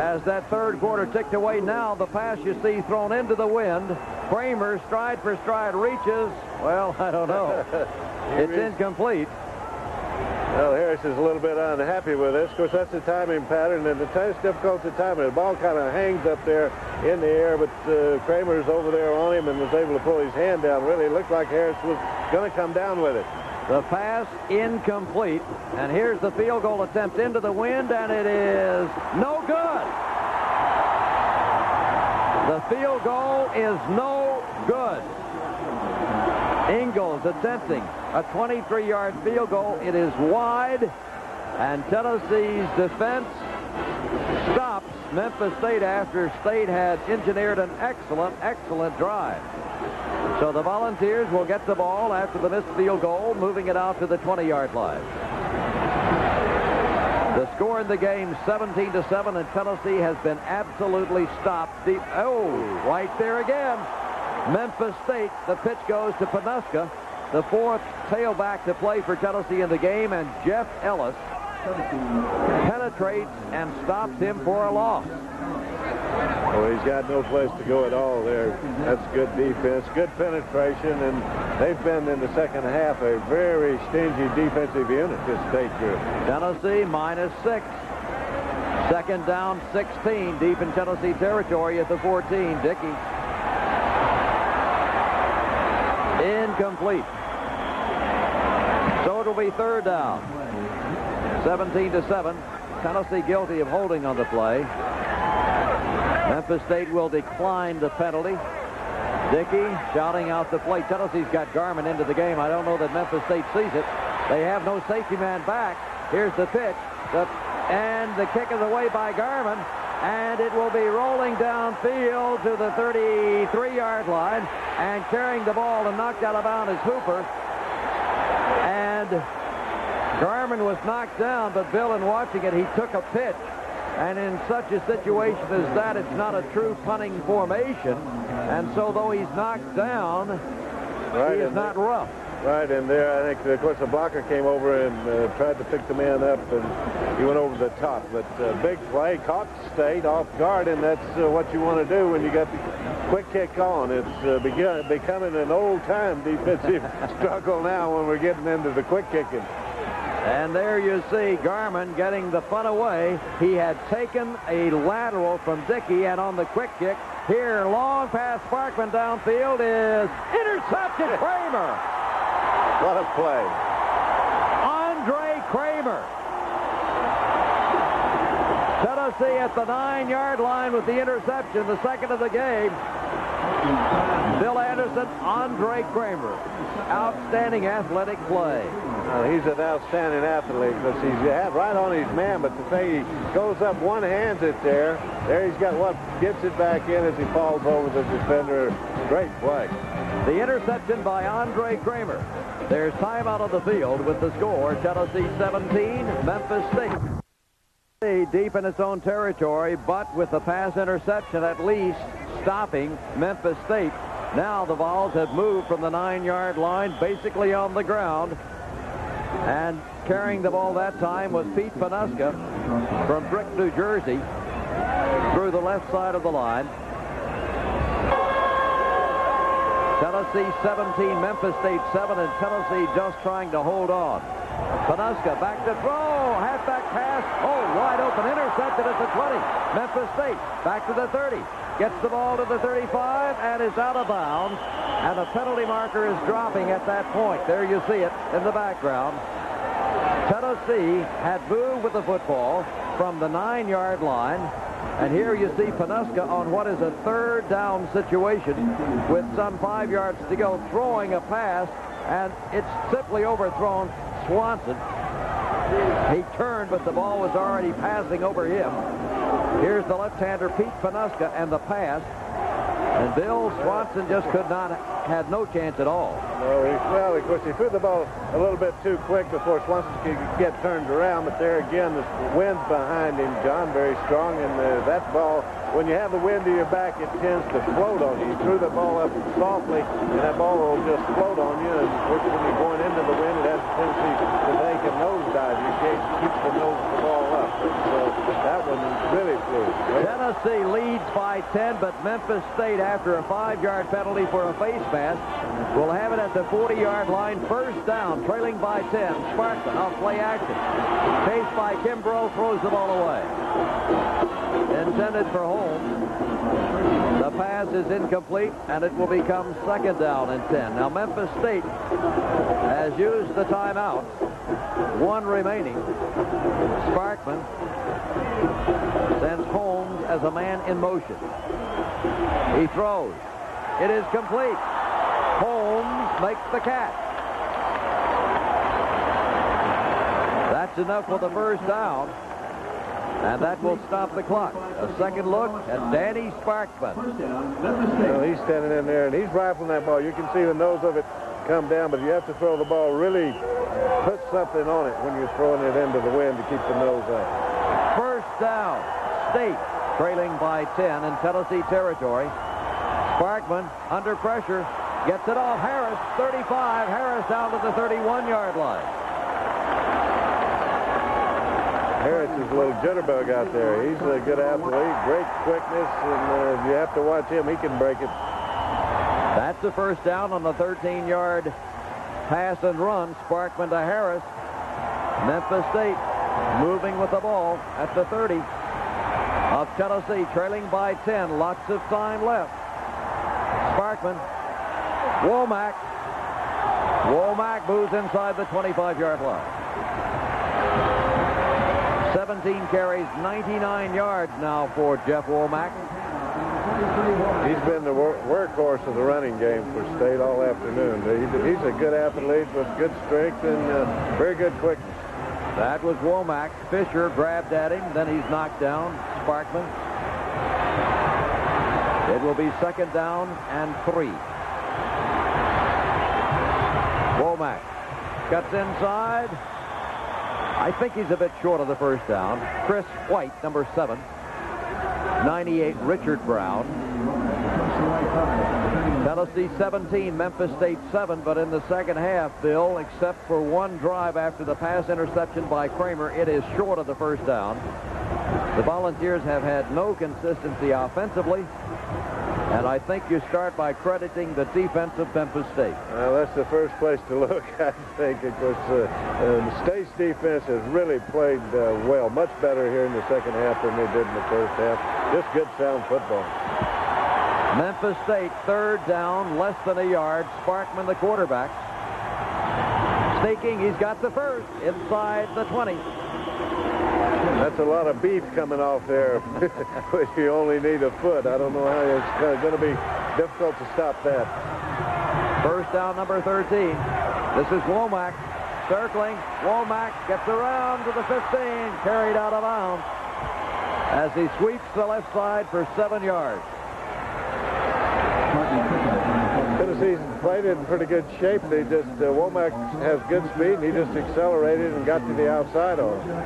as that third quarter ticked away. Now the pass you see thrown into the wind. Kramer, stride for stride, reaches. Well, I don't know. It's incomplete. Well, Harris is a little bit unhappy with this. Of course, that's the timing pattern, and it's difficult to time it. The ball kind of hangs up there in the air, but Kramer's over there on him and was able to pull his hand down. Really, it looked like Harris was going to come down with it. The pass incomplete, and here's the field goal attempt into the wind, and it is no good. The field goal is no good. Ingalls attempting a 23-yard field goal. It is wide, and Tennessee's defense stops Memphis State after State had engineered an excellent drive. So the Volunteers will get the ball after the missed field goal, moving it out to the 20-yard line. The score in the game, 17-7, and Tennessee has been absolutely stopped. Right there again. Memphis State, the pitch goes to Panuska, the fourth tailback to play for Tennessee in the game, and Jeff Ellis penetrates and stops him for a loss. Well, he's got no place to go at all there. That's good defense, good penetration, and they've been in the second half a very stingy defensive unit, this State group. Tennessee -6. Second down, 16, deep in Tennessee territory at the 14. Dickey. Incomplete. So it'll be third down. 17-7. Tennessee guilty of holding on the play. Memphis State will decline the penalty. Dickey shouting out the play. Tennessee's got Garman into the game. I don't know that Memphis State sees it. They have no safety man back. Here's the pitch. And the kick is away by Garman. and it will be rolling downfield to the 33-yard line, and carrying the ball and knocked out of bounds is Hooper. And Garman was knocked down, but Bill, in watching it, he took a pitch. And in such a situation as that, it's not a true punting formation. And so though he's knocked down, he is not rough. Right in there, I think, of course, the blocker came over and tried to pick the man up, and he went over the top. But big play, caught State off guard, and that's what you want to do when you got the quick kick on. It's becoming an old-time defensive struggle now when we're getting into the quick kicking. And there you see Garman getting the fun away. He had taken a lateral from Dickey, and on the quick kick, here, long pass Sparkman downfield is intercepted. Kramer. What a play. Andre Kramer. Tennessee at the 9-yard line with the interception, the second of the game. Bill Anderson, Andre Kramer. Outstanding athletic play. He's an outstanding athlete because he's right on his man, but the thing, he goes up, one hands it there. There he's got what gets it back in as he falls over the defender. Great play. The interception by Andre Kramer. There's time out of the field with the score, Tennessee 17, Memphis State. Deep in its own territory, but with the pass interception at least stopping Memphis State. Now the Vols have moved from the 9-yard line, basically on the ground. And carrying the ball that time was Pete Panuska from Brick, New Jersey, through the left side of the line. Tennessee 17, Memphis State 7, and Tennessee just trying to hold on. Panuska back to throw, halfback pass, wide open, intercepted at the 20. Memphis State back to the 30, gets the ball to the 35, and is out of bounds. And a penalty marker is dropping at that point. There you see it in the background. Tennessee had moved with the football from the 9-yard line. And here you see Panuska on what is a third down situation with some 5 yards to go, throwing a pass, and it's simply overthrown Swanson. He turned, but the ball was already passing over him. Here's the left-hander, Pete Panuska, and the pass. And Bill Swanson just had no chance at all. Well, of course, he threw the ball a little bit too quick before Swanson could get turned around. But there again, the wind's behind him, John, very strong. And that ball, when you have the wind to your back, it tends to float on you. You threw the ball up softly, and that ball will just float on you. And of course, when you're going into the wind, it has a tendency to take a nosedive. You can't keep the nose of the ball up. So that one really flew. Tennessee leads by 10, but Memphis State, after a 5-yard penalty for a face mask, will have it at the 40-yard line. First down, trailing by 10. Sparkman off play action. Chased by Kimbrough, throws the ball away. Intended for Holmes. The pass is incomplete, and it will become second down and 10. Now Memphis State has used the timeout. One remaining. Sparkman sends Holmes as a man in motion. He throws. It is complete. Holmes makes the catch. That's enough for the first down. And that will stop the clock. A second look at Danny Sparkman. Well, he's standing in there, and he's rifling that ball. You can see the nose of it come down, but you have to throw the ball, really put something on it when you're throwing it into the wind to keep the nose up. First down. State trailing by 10 in Tennessee territory. Sparkman under pressure. Gets it off Harris. 35. Harris down to the 31-yard line. Harris is a little jitterbug out there. He's a good athlete, great quickness, and you have to watch him. He can break it. That's the first down on the 13-yard pass and run. Sparkman to Harris. Memphis State moving with the ball at the 30 of Tennessee, trailing by 10. Lots of time left. Sparkman. Womack. Womack moves inside the 25-yard line. 17 carries, 99 yards now for Jeff Womack. He's been the workhorse of the running game for State all afternoon. He's a good athlete with good strength and very good quickness. That was Womack. Fisher grabbed at him, then he's knocked down. Sparkman It will be 2nd down and 3. Womack cuts inside. I think he's a bit short of the first down. Chris White, number 7. 98, Richard Brown. Tennessee 17, Memphis State 7, but in the second half, Bill, except for one drive after the pass interception by Kramer, it is short of the first down. The Volunteers have had no consistency offensively, and I think you start by crediting the defense of Memphis State. Well, that's the first place to look, I think. Of course, the State's defense has really played well, much better here in the second half than they did in the first half. Just good, sound football. Memphis State, 3rd down, less than a yard. Sparkman, the quarterback. Sneaking, he's got the first inside the 20. That's a lot of beef coming off there, but you only need a foot. I don't know how it's going to be difficult to stop that. First down, number 13. This is Womack circling. Womack gets around to the 15, carried out of bounds as he sweeps the left side for 7 yards. Tennessee's played it in pretty good shape. They just, Womack has good speed, and he just accelerated and got to the outside on him.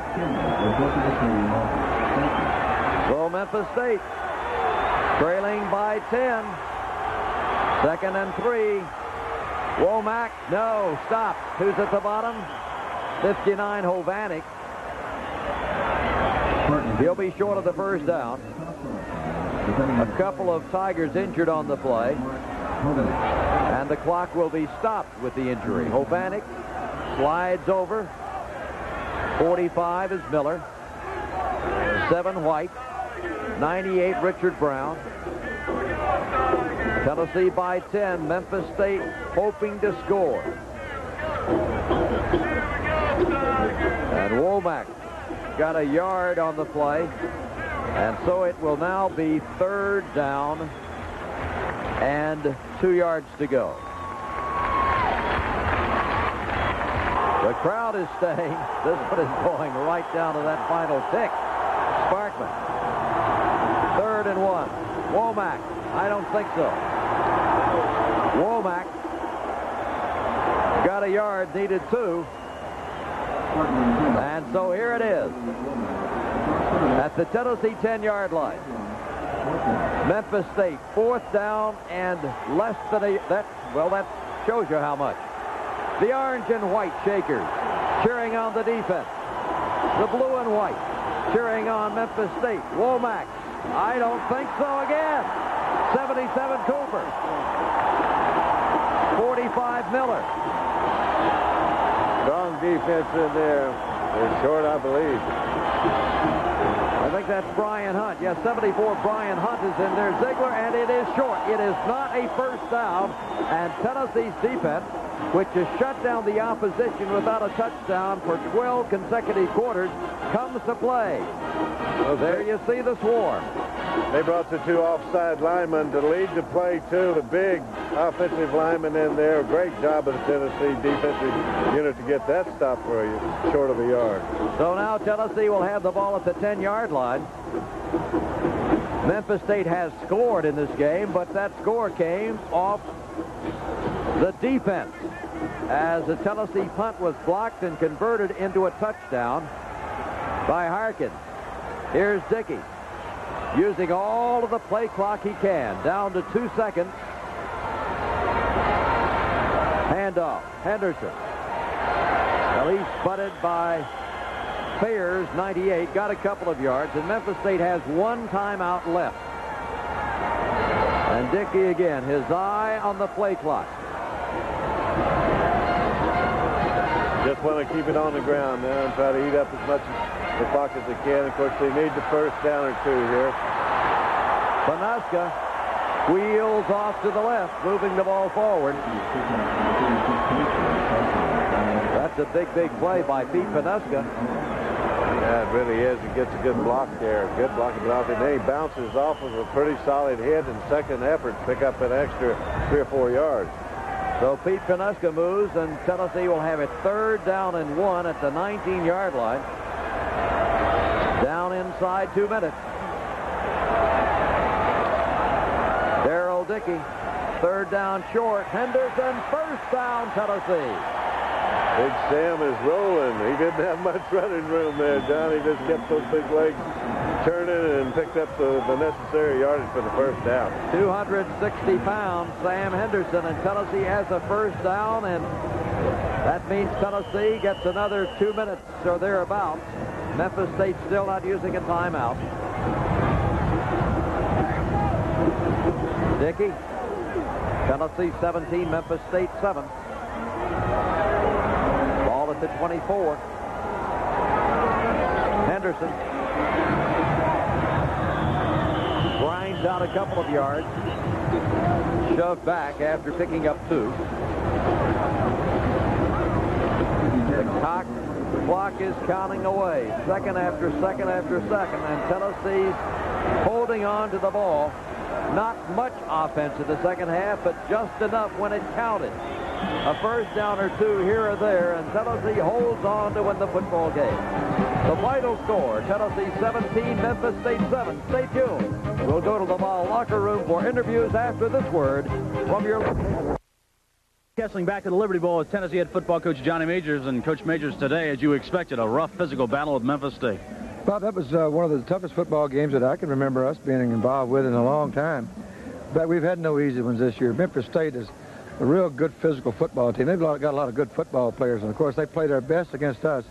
So Memphis State trailing by 10. 2nd and 3. Womack, no, stop. Who's at the bottom? 59, Hovanek. He'll be short of the first down. A couple of Tigers injured on the play, and the clock will be stopped with the injury. Hovanek slides over. 45 is Miller. 7, White. 98, Richard Brown. Tennessee by 10. Memphis State hoping to score. And Womack got a yard on the play. And so it will now be 3rd down and 2 yards to go. The crowd is staying. This one is going right down to that final tick. Sparkman. 3rd and 1. Womack. I don't think so. Womack got a yard, needed 2. And so here it is. At the Tennessee 10-yard line. Memphis State, 4th down and less than that shows you how much. The orange and white Shakers cheering on the defense. The blue and white cheering on Memphis State. Womack, I don't think so again. 77, Cooper. 45, Miller. Strong defense in there. They're short, I believe. I think that's Brian Hunt. Yes, 74, Brian Hunt is in there. Ziegler, and it is short. It is not a first down. And Tennessee's defense, which has shut down the opposition without a touchdown for 12 consecutive quarters, comes to play. So there you see the swarm. They brought the 2 offside linemen to lead the play, too. The big offensive lineman in there. Great job of the Tennessee defensive unit to get that stop for you, short of a yard. So now Tennessee will have the ball at the 10-yard line. Memphis State has scored in this game, but that score came off the defense as the Tennessee punt was blocked and converted into a touchdown by Harkins. Here's Dickey using all of the play clock he can, down to 2 seconds. Handoff, Henderson. Well, he's butted by Fayers, 98, got a couple of yards, and Memphis State has 1 timeout left. And Dickey again, his eye on the play clock. Just want to keep it on the ground now and try to eat up as much of the clock as they can. Of course, they need the first down or 2 here. Panaska wheels off to the left, moving the ball forward. That's a big, big play by Pete Panaska. Yeah, it really is. He gets a good block there. Good blocking it off. And then he bounces off of a pretty solid hit and second effort to pick up an extra 3 or 4 yards. So Pete Panaska moves, and Tennessee will have it 3rd down and 1 at the 19-yard line. Down inside 2 minutes. Dickey. Third down short. Henderson, first down, Tennessee. Big Sam is rolling. He didn't have much running room there, John. He just kept those big legs turning and picked up the necessary yardage for the first down. 260 pounds, Sam Henderson, and Tennessee has a first down, and that means Tennessee gets another 2 minutes or thereabouts. Memphis State still not using a timeout. Dickey. Tennessee 17, Memphis State 7. Ball at the 24. Henderson grinds out a couple of yards. Shoved back after picking up 2. The clock is counting away. Second after second after second, and Tennessee's holding on to the ball. Not much offense in the second half, but just enough when it counted. A first down or 2 here or there, and Tennessee holds on to win the football game. The final score, Tennessee 17, Memphis State 7. Stay tuned. We'll go to the ball locker room for interviews after this word from your... Kessling back to the Liberty Bowl with Tennessee head football coach Johnny Majors. And Coach Majors, today, as you expected, a rough physical battle with Memphis State. Well, that was one of the toughest football games that I can remember us being involved with in a long time. But we've had no easy ones this year. Memphis State is a real good physical football team. They've got a lot of good football players, and of course they play their best against us.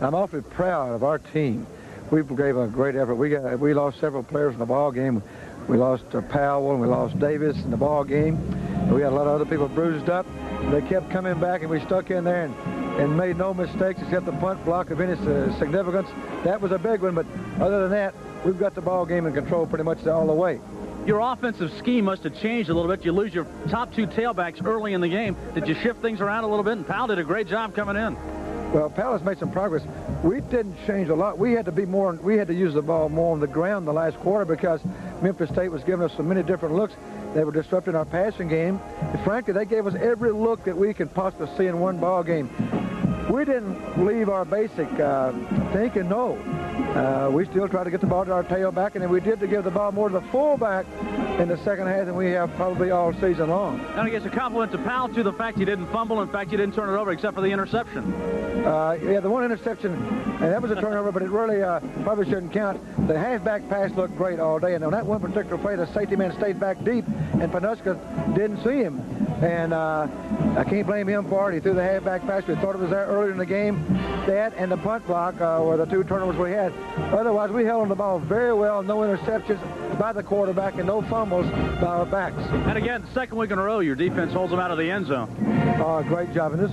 I'm awfully proud of our team. We gave a great effort. We lost several players in the ball game. We lost Powell and we lost Davis in the ball game. We had a lot of other people bruised up. They kept coming back, and we stuck in there and made no mistakes except the punt block of any significance. That was a big one, but other than that, we've got the ball game in control pretty much all the way. Your offensive scheme must have changed a little bit. You lose your top 2 tailbacks early in the game. Did you shift things around a little bit? And Powell did a great job coming in. Well, Powell has made some progress. We didn't change a lot. We had to use the ball more on the ground the last quarter because Memphis State was giving us so many different looks. They were disrupting our passing game. And frankly, they gave us every look that we could possibly see in one ball game. We didn't leave our basic thinking, no. We still tried to get the ball to our tailback, and then we did to give the ball more to the fullback in the second half than we have probably all season long. And I guess a compliment to Powell, to the fact he didn't fumble. In fact, he didn't turn it over except for the interception. Yeah, the one interception, and that was a turnover, but it really probably shouldn't count. The halfback pass looked great all day, and on that one particular play, the safety man stayed back deep, and Panuska didn't see him. And I can't blame him for it. He threw the halfback pass. We thought it was there earlier in the game. That and the punt block were the 2 turnovers we had. Otherwise, we held on the ball very well. No interceptions by the quarterback and no fumbles by our backs. And again, second week in a row, your defense holds them out of the end zone. Oh, great job. And this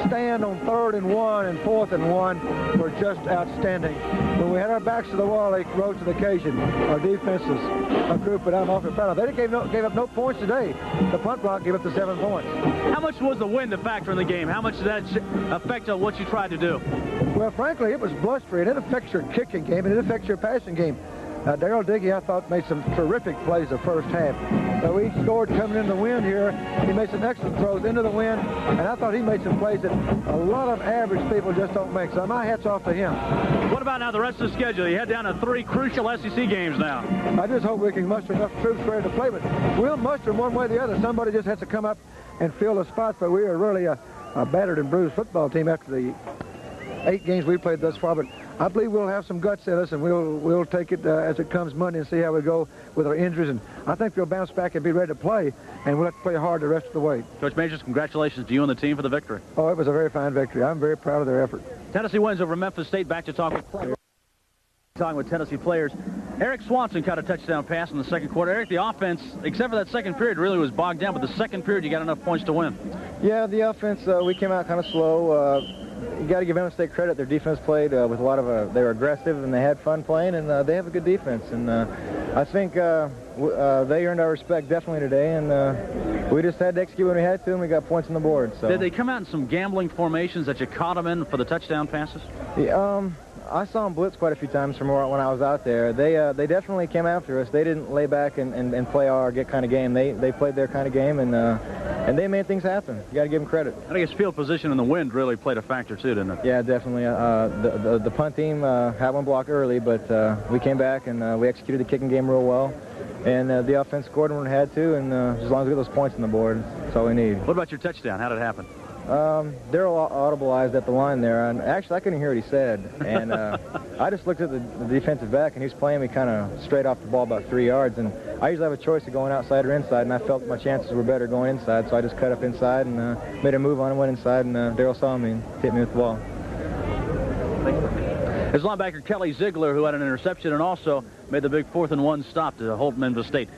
stand on 3rd and 1 and 4th and 1 were just outstanding. When we had our backs to the wall, they rose to the occasion. Our defense is a group that I'm awfully proud of. They gave up no points today. The punt block gave up the 7 points. How much was the wind a factor in the game? How much did that affect on what you tried to do? Well, frankly, it was blustery, and it affects your kicking game, and it affects your passing game. Daryl Dickey, I thought, made some terrific plays the first half. So he scored coming in the wind here. He made some excellent throws into the wind, and I thought he made some plays that a lot of average people just don't make. So my hat's off to him. What about now the rest of the schedule? You head down to 3 crucial SEC games now. I just hope we can muster enough troops ready to play, but we'll muster them one way or the other. Somebody just has to come up and fill the spots, but we are really a battered and bruised football team after the 8 games we played thus far. But I believe we'll have some guts in us, and we'll take it as it comes Monday and see how we go with our injuries. And I think we'll bounce back and be ready to play, and we'll have to play hard the rest of the way. Coach Majors, congratulations to you and the team for the victory. Oh, it was a very fine victory. I'm very proud of their effort. Tennessee wins over Memphis State. Back to talk with players. Talking with Tennessee players. Eric Swanson caught a touchdown pass in the second quarter. Eric, the offense, except for that second period, really was bogged down, but the second period you got enough points to win. Yeah, the offense, we came out kind of slow. You got to give Memphis State credit. Their defense played with a lot of, they were aggressive and they had fun playing, and they have a good defense. And I think they earned our respect definitely today, and we just had to execute when we had to, and we got points on the board. So. Did they come out in some gambling formations that you caught them in for the touchdown passes? Yeah, I saw them blitz quite a few times from when I was out there. They definitely came after us. They didn't lay back and play our kind of game. They played their kind of game, and and they made things happen. You got to give them credit. I guess field position and the wind really played a factor too, didn't it? Yeah, definitely. The punt team had one block early, but we came back and we executed the kicking game real well. And the offense scored when it had to, and as long as we get those points on the board, that's all we need. What about your touchdown? How did it happen? Daryl audibleized at the line there, and actually I couldn't hear what he said. And I just looked at the defensive back, and he was playing me kind of straight off the ball about 3 yards. And I usually have a choice of going outside or inside, and I felt my chances were better going inside, so I just cut up inside and made a move on and went inside, and Daryl saw me and hit me with the ball. There's linebacker Kelly Ziegler, who had an interception and also made the big 4th and 1 stop to hold Memphis State.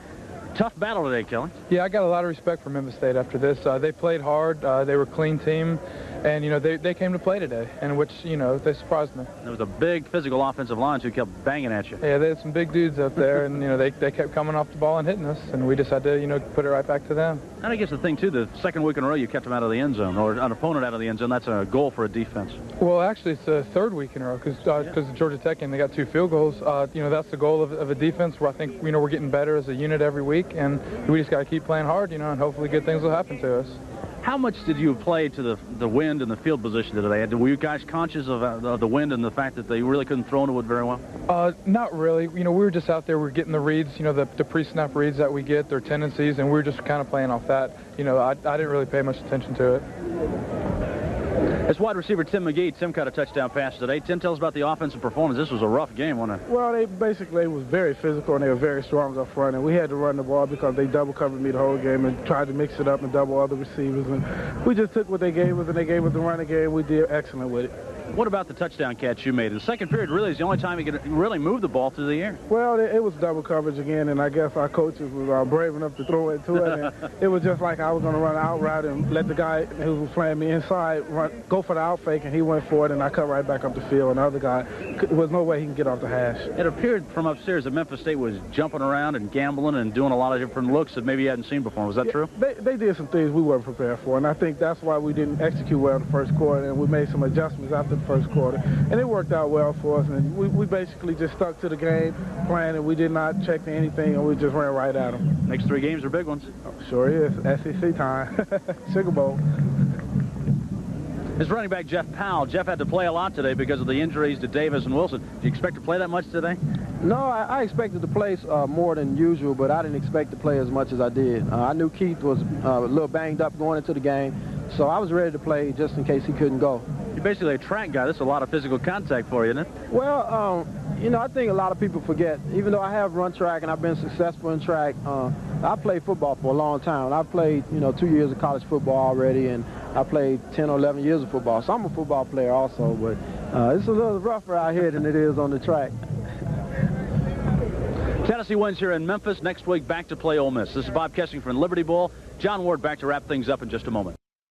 Tough battle today, Kelly. Yeah, I got a lot of respect for Memphis State after this. They played hard. They were a clean team. And, you know, they came to play today, in which, you know, they surprised me. There was a big physical offensive line who kept banging at you. Yeah, they had some big dudes up there, and, you know, they kept coming off the ball and hitting us, and we just had to, you know, put it right back to them. And I guess the thing, too, the second week in a row you kept them out of the end zone, or an opponent out of the end zone. That's a goal for a defense. Well, actually, it's the 3rd week in a row, because the Georgia Tech game, they got 2 field goals. You know, that's the goal of a defense where I think, you know, we're getting better as a unit every week, and we just got to keep playing hard, you know, and hopefully good things will happen to us. How much did you play to the wind and the field position today? Were you guys conscious of the wind and the fact that they really couldn't throw into it very well? Not really. You know, we were just out there. We were getting the reads, you know, the pre-snap reads that we get, their tendencies, and we were just kind of playing off that. You know, I didn't really pay much attention to it. As wide receiver Tim McGee, Tim caught a touchdown pass today. Tim, tell us about the offensive performance. This was a rough game, wasn't it? Well, they basically was very physical and they were very strong up front, and we had to run the ball because they double covered me the whole game and tried to mix it up and double other receivers, and we just took what they gave us and they gave us the running game. We did excellent with it. What about the touchdown catch you made? The second period really is the only time you could really move the ball through the air. Well, it was double coverage again, and I guess our coaches were brave enough to throw it to it. And it was just like I was going to run an out route and let the guy who was playing me inside go for the out fake, and he went for it, and I cut right back up the field. And the other guy, there was no way he can get off the hash. It appeared from upstairs that Memphis State was jumping around and gambling and doing a lot of different looks that maybe you hadn't seen before. Was that true? They did some things we weren't prepared for, and I think that's why we didn't execute well in the first quarter, and we made some adjustments after the first quarter. And it worked out well for us, and we basically just stuck to the game plan, and we did not check anything, and we just ran right at them. Next 3 games are big ones. Oh, sure is. SEC time. Sugar Bowl. His running back, Jeff Powell. Jeff had to play a lot today because of the injuries to Davis and Wilson. Do you expect to play that much today? No, I expected to play more than usual, but I didn't expect to play as much as I did. I knew Keith was a little banged up going into the game, so I was ready to play just in case he couldn't go. You're basically a track guy. This is a lot of physical contact for you, isn't it? Well, you know, I think a lot of people forget, even though I have run track and I've been successful in track, I played football for a long time. I've played, you know, 2 years of college football already, and I played 10 or 11 years of football. So I'm a football player also, but it's a little rougher out here than it is on the track. Tennessee wins here in Memphis. Next week, back to play Ole Miss. This is Bob Kessing from Liberty Bowl. John Ward back to wrap things up in just a moment.